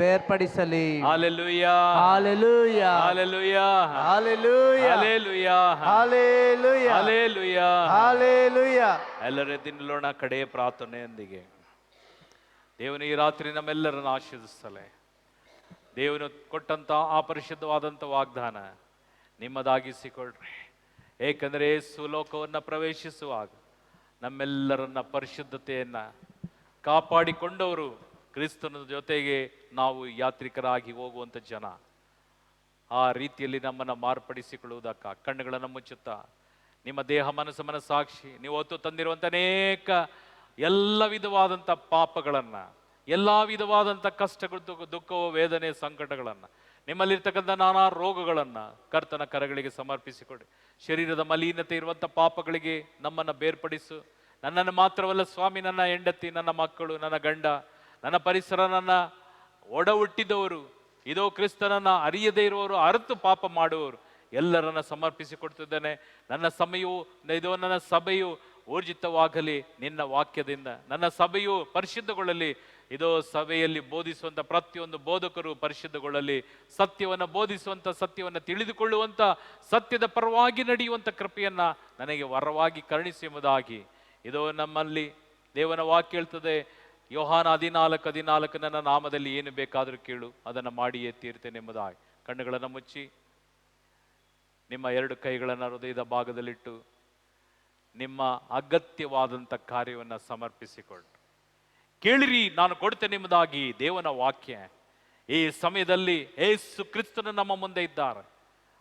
ಬೇರ್ಪಡಿಸಲಿ. Hallelujah, hallelujah, hallelujah, hallelujah, hallelujah, hallelujah, hallelujah. ಎಲ್ಲರೂ ನಿಲ್ಲೋಣ ಕಡೆಯ ಪ್ರಾರ್ಥನೆಯೊಂದಿಗೆ. ದೇವನು ಈ ರಾತ್ರಿ ನಮ್ಮೆಲ್ಲರನ್ನು ಆಶೀರ್ವದಿಸಲಿ. ದೇವನು ಕೊಟ್ಟಂತ ಆ ಪರಿಶುದ್ಧವಾದಂಥ ವಾಗ್ದಾನ ನಿಮ್ಮದಾಗಿಸಿಕೊಳ್ಳ್ರಿ. ಏಕೆಂದರೆ ಸುಲೋಕವನ್ನು ಪ್ರವೇಶಿಸುವಾಗ ನಮ್ಮೆಲ್ಲರನ್ನ ಪರಿಶುದ್ಧತೆಯನ್ನ ಕಾಪಾಡಿಕೊಂಡವರು ಕ್ರಿಸ್ತನ ಜೊತೆಗೆ ನಾವು ಯಾತ್ರಿಕರಾಗಿ ಹೋಗುವಂಥ ಜನ. ಆ ರೀತಿಯಲ್ಲಿ ನಮ್ಮನ್ನು ಮಾರ್ಪಡಿಸಿಕೊಳ್ಳುವುದಕ್ಕ ಕಣ್ಣುಗಳನ್ನು ಮುಚ್ಚುತ್ತಾ ನಿಮ್ಮ ದೇಹ ಮನಸ್ಸಾಕ್ಷಿ ನೀವು ಹೊತ್ತು ತಂದಿರುವಂಥ ಅನೇಕ ಎಲ್ಲ ವಿಧವಾದಂಥ ಪಾಪಗಳನ್ನು, ಎಲ್ಲ ವಿಧವಾದಂಥ ಕಷ್ಟಗಳು, ದುಃಖವು, ವೇದನೆ, ಸಂಕಟಗಳನ್ನು, ನಿಮ್ಮಲ್ಲಿರ್ತಕ್ಕಂಥ ನಾನಾ ರೋಗಗಳನ್ನು ಕರ್ತನ ಕರಗಳಿಗೆ ಸಮರ್ಪಿಸಿಕೊಡಿ. ಶರೀರದ ಮಲಿನತೆ ಇರುವಂಥ ಪಾಪಗಳಿಗೆ ನಮ್ಮನ್ನು ಬೇರ್ಪಡಿಸು. ನನ್ನನ್ನು ಮಾತ್ರವಲ್ಲ ಸ್ವಾಮಿ, ನನ್ನ ಹೆಂಡತಿ, ನನ್ನ ಮಕ್ಕಳು, ನನ್ನ ಗಂಡ, ನನ್ನ ಪರಿಸರ, ನನ್ನ ಒಡ ಹುಟ್ಟಿದವರು, ಇದೋ ಕ್ರಿಸ್ತನನ್ನ ಅರಿಯದೇ ಇರುವವರು, ಅರಿತು ಪಾಪ ಮಾಡುವವರು ಎಲ್ಲರನ್ನ ಸಮರ್ಪಿಸಿಕೊಡ್ತಿದ್ದೇನೆ. ನನ್ನ ಸಮಯವು ಇದೋ ನನ್ನ ಸಭೆಯು ಊರ್ಜಿತವಾಗಲಿ ನಿನ್ನ ವಾಕ್ಯದಿಂದ. ನನ್ನ ಸಭೆಯು ಪರಿಶುದ್ಧಗೊಳ್ಳಲಿ. ಇದೋ ಸಭೆಯಲ್ಲಿ ಬೋಧಿಸುವಂಥ ಪ್ರತಿಯೊಂದು ಬೋಧಕರು ಪರಿಶುದ್ಧಗೊಳ್ಳಲಿ. ಸತ್ಯವನ್ನು ಬೋಧಿಸುವಂಥ, ಸತ್ಯವನ್ನು ತಿಳಿದುಕೊಳ್ಳುವಂಥ, ಸತ್ಯದ ಪರವಾಗಿ ನಡೆಯುವಂಥ ಕೃಪೆಯನ್ನ ನನಗೆ ವರವಾಗಿ ಕರುಣಿಸಿ ಎಂಬುದಾಗಿ ಇದೋ ನಮ್ಮಲ್ಲಿ ದೇವನ ವಾಕ್ಯ ಹೇಳ್ತದೆ. ಯೋಹಾನ 14:14 ನನ್ನ ನಾಮದಲ್ಲಿ ಏನು ಬೇಕಾದರೂ ಕೇಳು, ಅದನ್ನು ಮಾಡಿಯೇ ತೀರ್ತೇನೆ ಎಂಬುದಾಗಿ. ಕಣ್ಣುಗಳನ್ನು ಮುಚ್ಚಿ ನಿಮ್ಮ 2 ಕೈಗಳನ್ನು ಹೃದಯದ ಭಾಗದಲ್ಲಿಟ್ಟು
ನಿಮ್ಮ ಅಗತ್ಯವಾದಂಥ ಕಾರ್ಯವನ್ನು ಸಮರ್ಪಿಸಿಕೊಂಡು ಕೇಳಿರಿ, ನಾನು ಕೊಡ್ತೇನೆ ಎಂಬುದಾಗಿ ದೇವನ ವಾಕ್ಯ ಈ ಸಮಯದಲ್ಲಿ ಯೇಸು ಕ್ರಿಸ್ತನು ನಮ್ಮ ಮುಂದೆ ಇದ್ದಾರೆ.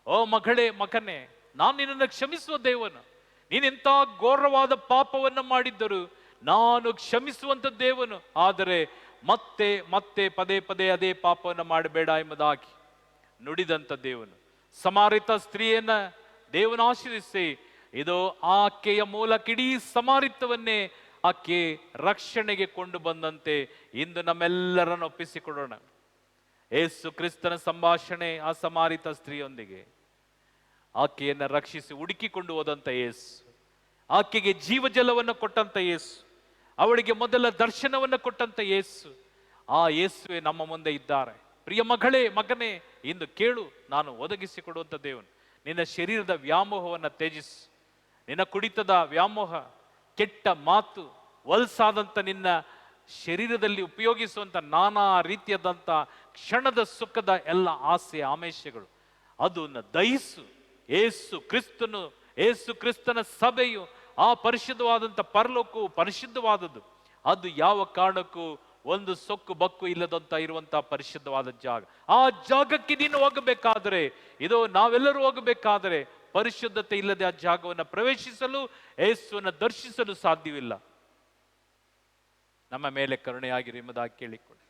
ಓ ಮಗಳೇ, ಮಗನೇ, ನಾನು ನಿನ್ನನ್ನು ಕ್ಷಮಿಸುವ ದೇವನು. ನೀನೆಂಥ ಘೋರವಾದ ಪಾಪವನ್ನು ಮಾಡಿದ್ದರು ನಾನು ಕ್ಷಮಿಸುವಂಥ ದೇವನು. ಆದರೆ ಮತ್ತೆ ಮತ್ತೆ ಪದೇ ಪದೇ ಅದೇ ಪಾಪವನ್ನು ಮಾಡಬೇಡ ಎಂಬುದಾಗಿ ನುಡಿದಂಥ ದೇವನು. ಸಮಾರಿತ ಸ್ತ್ರೀಯನ್ನ ದೇವನ ಆಶೀರ್ವಿಸಿ, ಇದು ಆಕೆಯ ಮೂಲಕ ಇಡೀ ಸಮಾರಿತವನ್ನೇ ಆಕೆ ರಕ್ಷಣೆಗೆ ಕೊಂಡು ಬಂದಂತೆ ಇಂದು ನಮ್ಮೆಲ್ಲರನ್ನು ಒಪ್ಪಿಸಿಕೊಡೋಣ. ಯೇಸು ಕ್ರಿಸ್ತನ ಸಂಭಾಷಣೆ ಆ ಸಮಾರಿತ ಸ್ತ್ರೀಯೊಂದಿಗೆ, ಆಕೆಯನ್ನು ರಕ್ಷಿಸಿ ಹುಡುಕಿಕೊಂಡು ಹೋದಂಥ ಯೇಸು, ಆಕೆಗೆ ಜೀವಜಲವನ್ನು ಕೊಟ್ಟಂತ ಯೇಸು, ಅವಳಿಗೆ ಮೊದಲ ದರ್ಶನವನ್ನು ಕೊಟ್ಟಂತ ಯೇಸು, ಆ ಯೇಸುವೆ ನಮ್ಮ ಮುಂದೆ ಇದ್ದಾರೆ. ಪ್ರಿಯ ಮಗಳೇ, ಮಗನೇ, ಇಂದು ಕೇಳು, ನಾನು ಒದಗಿಸಿಕೊಡುವಂಥ ದೇವನು. ನಿನ್ನ ಶರೀರದ ವ್ಯಾಮೋಹವನ್ನು ತ್ಯಜಿಸು. ನಿನ್ನ ಕುಡಿತದ ವ್ಯಾಮೋಹ, ಕೆಟ್ಟ ಮಾತು, ವಲ್ಸಾದಂಥ ನಿನ್ನ ಶರೀರದಲ್ಲಿ ಉಪಯೋಗಿಸುವಂಥ ನಾನಾ ರೀತಿಯಾದಂಥ ಕ್ಷಣದ ಸುಖದ ಎಲ್ಲ ಆಸೆ ಆಮೇಶಗಳು, ಅದನ್ನು ದಹಿಸು. ಏಸು ಕ್ರಿಸ್ತನ ಸಭೆಯು, ಆ ಪರಿಶುದ್ಧವಾದಂಥ ಪರಲೋಕವು ಪರಿಶುದ್ಧವಾದದ್ದು. ಅದು ಯಾವ ಕಾರಣಕ್ಕೂ ಒಂದು ಸೊಕ್ಕು ಬಕ್ಕು ಇಲ್ಲದಂತ ಇರುವಂತಹ ಪರಿಶುದ್ಧವಾದ ಜಾಗ. ಆ ಜಾಗಕ್ಕೆ ನೀನು ಹೋಗಬೇಕಾದ್ರೆ, ಇದು ನಾವೆಲ್ಲರೂ ಹೋಗಬೇಕಾದರೆ, ಪರಿಶುದ್ಧತೆ ಇಲ್ಲದೆ ಆ ಜಾಗವನ್ನು ಪ್ರವೇಶಿಸಲು, ಯೇಸುವನ್ನು ದರ್ಶಿಸಲು ಸಾಧ್ಯವಿಲ್ಲ. ನಮ್ಮ ಮೇಲೆ ಕರುಣೆಯಾಗಿರಿ ಎಂಬುದಾಗಿ ಕೇಳಿಕೊಳ್ಳಿ.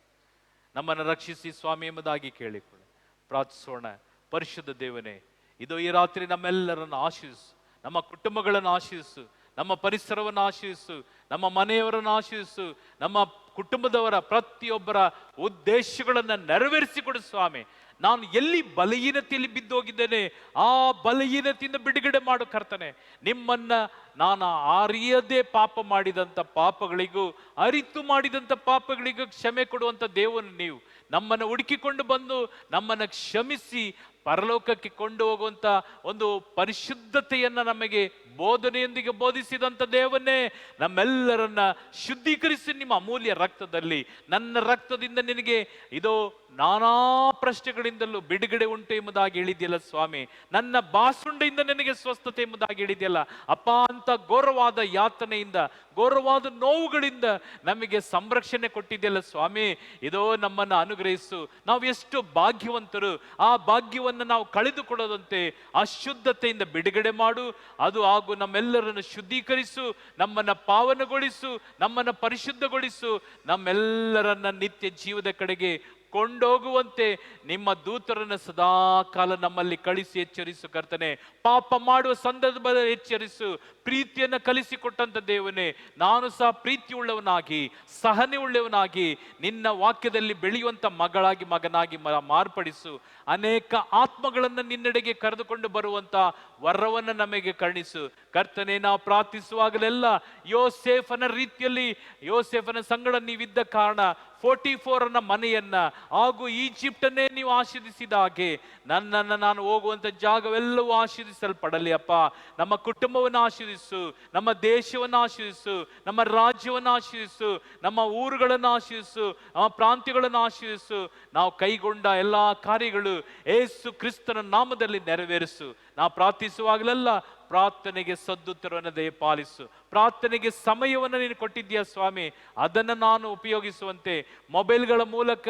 ನಮ್ಮನ್ನು ರಕ್ಷಿಸಿ ಸ್ವಾಮಿ ಎಂಬುದಾಗಿ ಕೇಳಿಕೊಳ್ಳಿ. ಪ್ರಾರ್ಥಿಸೋಣ. ಪರಿಶುದ್ಧ ದೇವನೇ, ಇದು ಈ ರಾತ್ರಿ ನಮ್ಮೆಲ್ಲರನ್ನು ಆಶೀರ್ವಿಸು. ನಮ್ಮ ಕುಟುಂಬಗಳನ್ನು ಆಶೀರ್ವಿಸು, ನಮ್ಮ ಪರಿಸರವನ್ನು ಆಶೀರ್ವಿಸು, ನಮ್ಮ ಮನೆಯವರನ್ನು ಆಶೀರ್ವಿಸು, ನಮ್ಮ ಕುಟುಂಬದವರ ಪ್ರತಿಯೊಬ್ಬರ ಉದ್ದೇಶಗಳನ್ನು ನೆರವೇರಿಸಿಕೊಡು ಸ್ವಾಮಿ. ನಾನು ಎಲ್ಲಿ ಬಲಹೀನತೆಯಲ್ಲಿ ಬಿದ್ದೋಗಿದ್ದೇನೆ, ಆ ಬಲಹೀನತೆಯಿಂದ ಬಿಡುಗಡೆ ಮಾಡು ಕರ್ತನೆ. ನಿಮ್ಮನ್ನ ನಾನು ಅರಿಯದೆ ಪಾಪ ಮಾಡಿದಂಥ ಪಾಪಗಳಿಗೂ, ಅರಿತು ಮಾಡಿದಂಥ ಪಾಪಗಳಿಗೂ ಕ್ಷಮೆ ಕೊಡುವಂಥ ದೇವನು ನೀವು. ನಮ್ಮನ್ನು ಹುಡುಕಿಕೊಂಡು ಬಂದು ನಮ್ಮನ್ನು ಕ್ಷಮಿಸಿ ಪರಲೋಕಕ್ಕೆ ಕೊಂಡು ಹೋಗುವಂಥ ಒಂದು ಪರಿಶುದ್ಧತೆಯನ್ನು ನಮಗೆ ಬೋಧನೆಯೊಂದಿಗೆ ಬೋಧಿಸಿದಂಥ ದೇವನ್ನೇ, ನಮ್ಮೆಲ್ಲರನ್ನ ಶುದ್ಧೀಕರಿಸಿ ನಿಮ್ಮ ಅಮೂಲ್ಯ ರಕ್ತದಲ್ಲಿ. ನನ್ನ ರಕ್ತದಿಂದ ನಿನಗೆ ಇದೋ ನಾನಾ ಪ್ರಶ್ನೆಗಳಿಂದಲೂ ಬಿಡುಗಡೆ ಉಂಟು ಎಂಬುದಾಗಿ ಹೇಳಿದ್ಯಲ್ಲ ಸ್ವಾಮಿ. ನನ್ನ ಬಾಸುಂಡೆಯಿಂದ ನನಗೆ ಸ್ವಸ್ಥತೆ ಎಂಬುದಾಗಿ ಹೇಳಿದ್ಯಲ್ಲ ಅಪ್ಪ. ಅಂತ ಘೋರವಾದ ಯಾತನೆಯಿಂದ, ಘೋರವಾದ ನೋವುಗಳಿಂದ ನಮಗೆ ಸಂರಕ್ಷಣೆ ಕೊಟ್ಟಿದ್ಯಲ್ಲ ಸ್ವಾಮಿ. ಇದೋ ನಮ್ಮನ್ನು ಅನುಗ್ರಹಿಸು. ನಾವು ಎಷ್ಟು ಭಾಗ್ಯವಂತರು. ಆ ಭಾಗ್ಯವನ್ನು ನಾವು ಕಳೆದುಕೊಳ್ಳದಂತೆ ಅಶುದ್ಧತೆಯಿಂದ ಬಿಡುಗಡೆ ಮಾಡು. ಅದು ಹಾಗೂ ನಮ್ಮೆಲ್ಲರನ್ನು ಶುದ್ಧೀಕರಿಸು, ನಮ್ಮನ್ನು ಪಾವನಗೊಳಿಸು, ನಮ್ಮನ್ನು ಪರಿಶುದ್ಧಗೊಳಿಸು. ನಮ್ಮೆಲ್ಲರನ್ನ ನಿತ್ಯ ಜೀವದ ಕಡೆಗೆ ಕೊಂಡೋಗುವಂತೆ ನಿಮ್ಮ ದೂತರನ್ನು ಸದಾ ಕಾಲ ನಮ್ಮಲ್ಲಿ ಕಳಿಸಿ ಎಚ್ಚರಿಸು ಕರ್ತನೆ. ಪಾಪ ಮಾಡುವ ಸಂದರ್ಭದಲ್ಲಿ ಎಚ್ಚರಿಸು. ಪ್ರೀತಿಯನ್ನು ಕಲಿಸಿಕೊಟ್ಟಂತ ದೇವನೇ, ನಾನು ಸಹ ಪ್ರೀತಿ ಉಳ್ಳವನಾಗಿ, ಸಹನೆ ಉಳ್ಳವನಾಗಿ, ನಿನ್ನ ವಾಕ್ಯದಲ್ಲಿ ಬೆಳೆಯುವಂತ ಮಗನಾಗಿ ಮಾರ್ಪಡಿಸು. ಅನೇಕ ಆತ್ಮಗಳನ್ನು ನಿನ್ನೆಡೆಗೆ ಕರೆದುಕೊಂಡು ಬರುವಂತ ವರವನ್ನು ನಮಗೆ ಕರುಣಿಸು ಕರ್ತನೆ. ನಾವು ಪ್ರಾರ್ಥಿಸುವಾಗಲೆಲ್ಲ ಯೋಸೇಫನ ರೀತಿಯಲ್ಲಿ, ಯೋಸೇಫನ ಸಂಗಡ ನೀವಿದ್ದ ಕಾರಣ 44 ಮನೆಯನ್ನ ಹಾಗೂ ಈಜಿಪ್ಟನ್ನೇ ನೀವು ಆಶೀರ್ವದಿಸಿದ ಹಾಗೆ ನನ್ನನ್ನು ನಾನು ಹೋಗುವಂತ ಜಾಗವೆಲ್ಲವೂ ಆಶೀರ್ವಿಸಲ್ಪಡಲಿ ಅಪ್ಪ. ನಮ್ಮ ಕುಟುಂಬವನ್ನು ಆಶೀರ್ವಿಸು, ನಮ್ಮ ದೇಶವನ್ನು ಆಶೀರ್ವಿಸು, ನಮ್ಮ ರಾಜ್ಯವನ್ನು ಆಶೀರ್ವಿಸು, ನಮ್ಮ ಊರುಗಳನ್ನು ಆಶೀರ್ವಿಸು, ನಮ್ಮ ಪ್ರಾಂತ್ಯಗಳನ್ನು ಆಶೀರ್ವಿಸು. ನಾವು ಕೈಗೊಂಡ ಎಲ್ಲ ಕಾರ್ಯಗಳು ಯೇಸು ಕ್ರಿಸ್ತನ ನಾಮದಲ್ಲಿ ನೆರವೇರಿಸು. ನಾವು ಪ್ರಾರ್ಥಿಸುವಾಗಲೆಲ್ಲ ಪ್ರಾರ್ಥನೆಗೆ ಸದ್ದುತ್ತರವನ್ನು ದಯಪಾಲಿಸು. ಪ್ರಾರ್ಥನೆಗೆ ಸಮಯವನ್ನು ನೀನು ಕೊಟ್ಟಿದ್ದೀಯ ಸ್ವಾಮಿ, ಅದನ್ನು ನಾನು ಉಪಯೋಗಿಸುವಂತೆ, ಮೊಬೈಲ್ಗಳ ಮೂಲಕ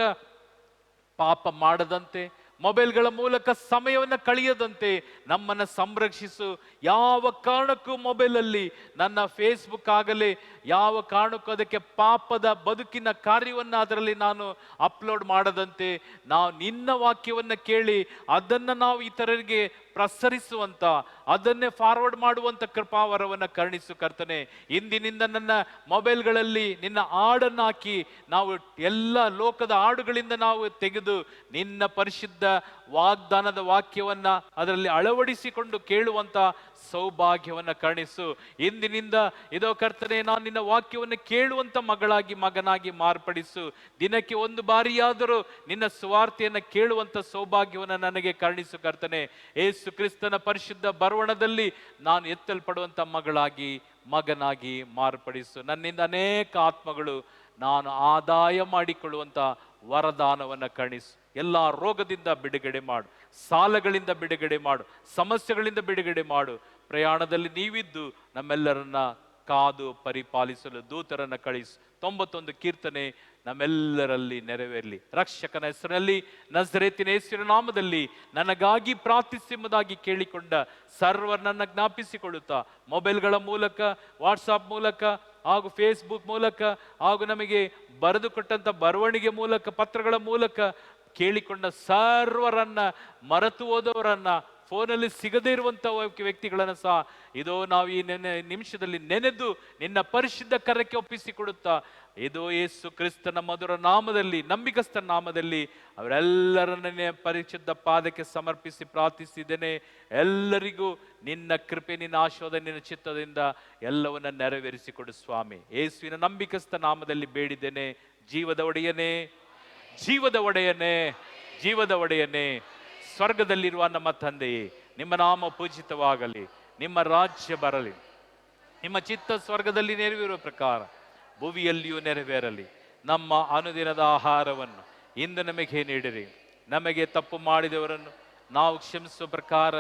ಪಾಪ ಮಾಡದಂತೆ, ಮೊಬೈಲ್ಗಳ ಮೂಲಕ ಸಮಯವನ್ನು ಕಳೆಯದಂತೆ ನಮ್ಮನ್ನು ಸಂರಕ್ಷಿಸು. ಯಾವ ಕಾರಣಕ್ಕೂ ಮೊಬೈಲಲ್ಲಿ ನನ್ನ ಫೇಸ್ಬುಕ್ ಆಗಲಿ, ಯಾವ ಕಾರಣಕ್ಕೂ ಅದಕ್ಕೆ ಪಾಪದ ಬದುಕಿನ ಕಾರ್ಯವನ್ನು ಅದರಲ್ಲಿ ನಾನು ಅಪ್ಲೋಡ್ ಮಾಡದಂತೆ, ನಾವು ನಿನ್ನ ವಾಕ್ಯವನ್ನು ಕೇಳಿ ಅದನ್ನು ನಾವು ಇತರರಿಗೆ ಪ್ರಸರಿಸುವಂತ, ಅದನ್ನೇ ಫಾರ್ವರ್ಡ್ ಮಾಡುವಂತ ಕೃಪಾವರವನ್ನು ಕರುಣಿಸು ಕರ್ತನೆ. ಇಂದಿನಿಂದ ನನ್ನ ಮೊಬೈಲ್ಗಳಲ್ಲಿ ನಿನ್ನ ಹಾಡನ್ನು ಹಾಕಿ, ನಾವು ಎಲ್ಲ ಲೋಕದ ಹಾಡುಗಳಿಂದ ನಾವು ತೆಗೆದು ನಿನ್ನ ಪರಿಶುದ್ಧ ವಾಗ್ದಾನದ ವಾಕ್ಯವನ್ನ ಅದರಲ್ಲಿ ಅಳವಡಿಸಿಕೊಂಡು ಕೇಳುವಂತ ಸೌಭಾಗ್ಯವನ್ನು ಕರುಣಿಸು. ಇಂದಿನಿಂದ ಇದೋ ಕರ್ತನೆ, ನಾನು ನಿನ್ನ ವಾಕ್ಯವನ್ನು ಕೇಳುವಂತ ಮಗನಾಗಿ ಮಾರ್ಪಡಿಸು. ದಿನಕ್ಕೆ ಒಂದು ಬಾರಿಯಾದರೂ ನಿನ್ನ ಸುವಾರ್ತೆಯನ್ನು ಕೇಳುವಂತ ಸೌಭಾಗ್ಯವನ್ನು ನನಗೆ ಕರುಣಿಸು ಕರ್ತನೆ. ಯೇಸು ಕ್ರಿಸ್ತನ ಪರಿಶುದ್ಧ ಬರವಣದಲ್ಲಿ ನಾನು ಎತ್ತಲ್ಪಡುವಂತ ಮಗನಾಗಿ ಮಾರ್ಪಡಿಸು. ನನ್ನಿಂದ ಅನೇಕ ಆತ್ಮಗಳು ನಾನು ಆದಾಯ ಮಾಡಿಕೊಳ್ಳುವಂತ ವರದಾನವನ್ನು ಕರುಣಿಸು. ಎಲ್ಲ ರೋಗದಿಂದ ಬಿಡುಗಡೆ ಮಾಡು, ಸಾಲಗಳಿಂದ ಬಿಡುಗಡೆ ಮಾಡು, ಸಮಸ್ಯೆಗಳಿಂದ ಬಿಡುಗಡೆ ಮಾಡು. ಪ್ರಯಾಣದಲ್ಲಿ ನೀವಿದ್ದು ನಮ್ಮೆಲ್ಲರನ್ನ ಕಾದು ಪರಿಪಾಲಿಸಲು ದೂತರನ್ನ ಕಳಿಸು. 91 ಕೀರ್ತನೆ ನಮ್ಮೆಲ್ಲರಲ್ಲಿ ನೆರವೇರಲಿ. ರಕ್ಷಕನ ಹೆಸರಲ್ಲಿ, ನಜರೇತಿನ ಯೇಸುವಿನ ನಾಮದಲ್ಲಿ ನನಗಾಗಿ ಪ್ರಾರ್ಥಿಸುವುದಾಗಿ ಕೇಳಿಕೊಂಡ ಸರ್ವರನ್ನ ಜ್ಞಾಪಿಸಿಕೊಳ್ಳುತ್ತಾ, ಮೊಬೈಲ್ಗಳ ಮೂಲಕ, ವಾಟ್ಸಾಪ್ ಮೂಲಕ ಹಾಗೂ ಫೇಸ್ಬುಕ್ ಮೂಲಕ ಹಾಗೂ ನಮಗೆ ಬರೆದು ಕೊಟ್ಟಂತ ಬರವಣಿಗೆ ಮೂಲಕ, ಪತ್ರಗಳ ಮೂಲಕ ಕೇಳಿಕೊಂಡ ಸರ್ವರನ್ನ, ಮರೆತು ಹೋದವರನ್ನ, ಫೋನಲ್ಲಿ ಸಿಗದೇ ಇರುವಂತ ವ್ಯಕ್ತಿಗಳನ್ನು ಸಹ ಇದೋ ನಾವು ಈ ನಿಮಿಷದಲ್ಲಿ ನೆನೆದು ನಿನ್ನ ಪರಿಶುದ್ಧ ಕರಕ್ಕೆ ಒಪ್ಪಿಸಿಕೊಡುತ್ತಾ, ಇದೋ ಯೇಸು ಕ್ರಿಸ್ತನ ಮಧುರ ನಾಮದಲ್ಲಿ, ನಂಬಿಕಸ್ಥ ನಾಮದಲ್ಲಿ ಅವರೆಲ್ಲರನ್ನೇ ಪರಿಶುದ್ಧ ಪಾದಕ್ಕೆ ಸಮರ್ಪಿಸಿ ಪ್ರಾರ್ಥಿಸಿದ್ದೇನೆ. ಎಲ್ಲರಿಗೂ ನಿನ್ನ ಕೃಪೆ, ನಿನ್ನ ಆಶೀರ್ವಾದ, ನಿನ್ನ ಚಿತ್ತದಿಂದ ಎಲ್ಲವನ್ನ ನೆರವೇರಿಸಿಕೊಡು ಸ್ವಾಮಿ. ಯೇಸುವಿನ ನಂಬಿಕಸ್ಥ ನಾಮದಲ್ಲಿ ಬೇಡಿದ್ದೇನೆ. ಜೀವದ ಒಡೆಯನೇ, ಜೀವದ ಒಡೆಯನೇ, ಜೀವದ ಒಡೆಯನೇ, ಸ್ವರ್ಗದಲ್ಲಿರುವ ನಮ್ಮ ತಂದೆಯೇ, ನಿಮ್ಮ ನಾಮ ಪೂಜಿತವಾಗಲಿ, ನಿಮ್ಮ ರಾಜ್ಯ ಬರಲಿ, ನಿಮ್ಮ ಚಿತ್ತ ಸ್ವರ್ಗದಲ್ಲಿ ನೆರವೇರುವ ಪ್ರಕಾರ ಭುವಿಯಲ್ಲಿಯೂ ನೆರವೇರಲಿ. ನಮ್ಮ ಅನುದಿನದ ಆಹಾರವನ್ನು ಇಂದು ನಮಗೆ ನೀಡಿರಿ. ನಮಗೆ ತಪ್ಪು ಮಾಡಿದವರನ್ನು ನಾವು ಕ್ಷಮಿಸುವ ಪ್ರಕಾರ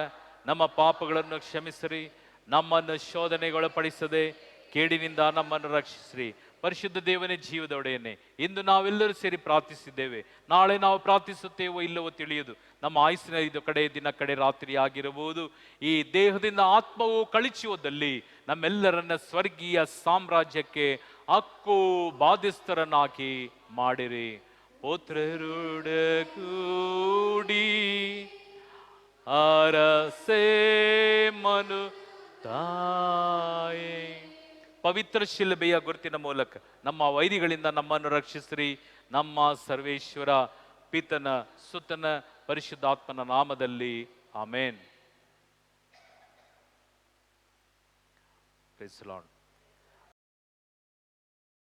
ನಮ್ಮ ಪಾಪಗಳನ್ನು ಕ್ಷಮಿಸಿರಿ. ನಮ್ಮನ್ನು ಶೋಧನೆಗೊಳಪಡಿಸದೆ ಕೇಡಿನಿಂದ ನಮ್ಮನ್ನು ರಕ್ಷಿಸಿರಿ. ಪರಿಶುದ್ಧ ದೇವನೇ, ಜೀವದ ಒಡೆಯನೇ, ಇಂದು ನಾವೆಲ್ಲರೂ ಸೇರಿ ಪ್ರಾರ್ಥಿಸಿದ್ದೇವೆ. ನಾಳೆ ನಾವು ಪ್ರಾರ್ಥಿಸುತ್ತೇವೋ ಇಲ್ಲವೋ ತಿಳಿಯದು. ನಮ್ಮ ಆಯುಸ್ಸಿನ ಇದು ಕಡೆ ದಿನ, ಕಡೆ ರಾತ್ರಿ ಆಗಿರಬಹುದು. ಈ ದೇಹದಿಂದ ಆತ್ಮವು ಕಳಿಚಿ ಹೋದಲ್ಲಿ ನಮ್ಮೆಲ್ಲರನ್ನ ಸ್ವರ್ಗೀಯ ಸಾಮ್ರಾಜ್ಯಕ್ಕೆ ಹಕ್ಕು ಬಾಧ್ಯಸ್ಥರನ್ನಾಗಿ ಮಾಡಿರಿ. ಪುತ್ರರುಡ ಕೂಡಿ ಅರಸೇ ಮನು ತಾಯೇ, ಪವಿತ್ರ ಶಿಲುಬೆಯ ಗುರುತಿನ ಮೂಲಕ ನಮ್ಮ ವೈರಿಗಳಿಂದ ನಮ್ಮನ್ನು ರಕ್ಷಿಸಿರಿ. ನಮ್ಮ ಸರ್ವೇಶ್ವರ ಪಿತನ, ಸುತನ, ಪರಿಶುದ್ಧಾತ್ಮನ ನಾಮದಲ್ಲಿ ಆಮೇನ್. Price the lord.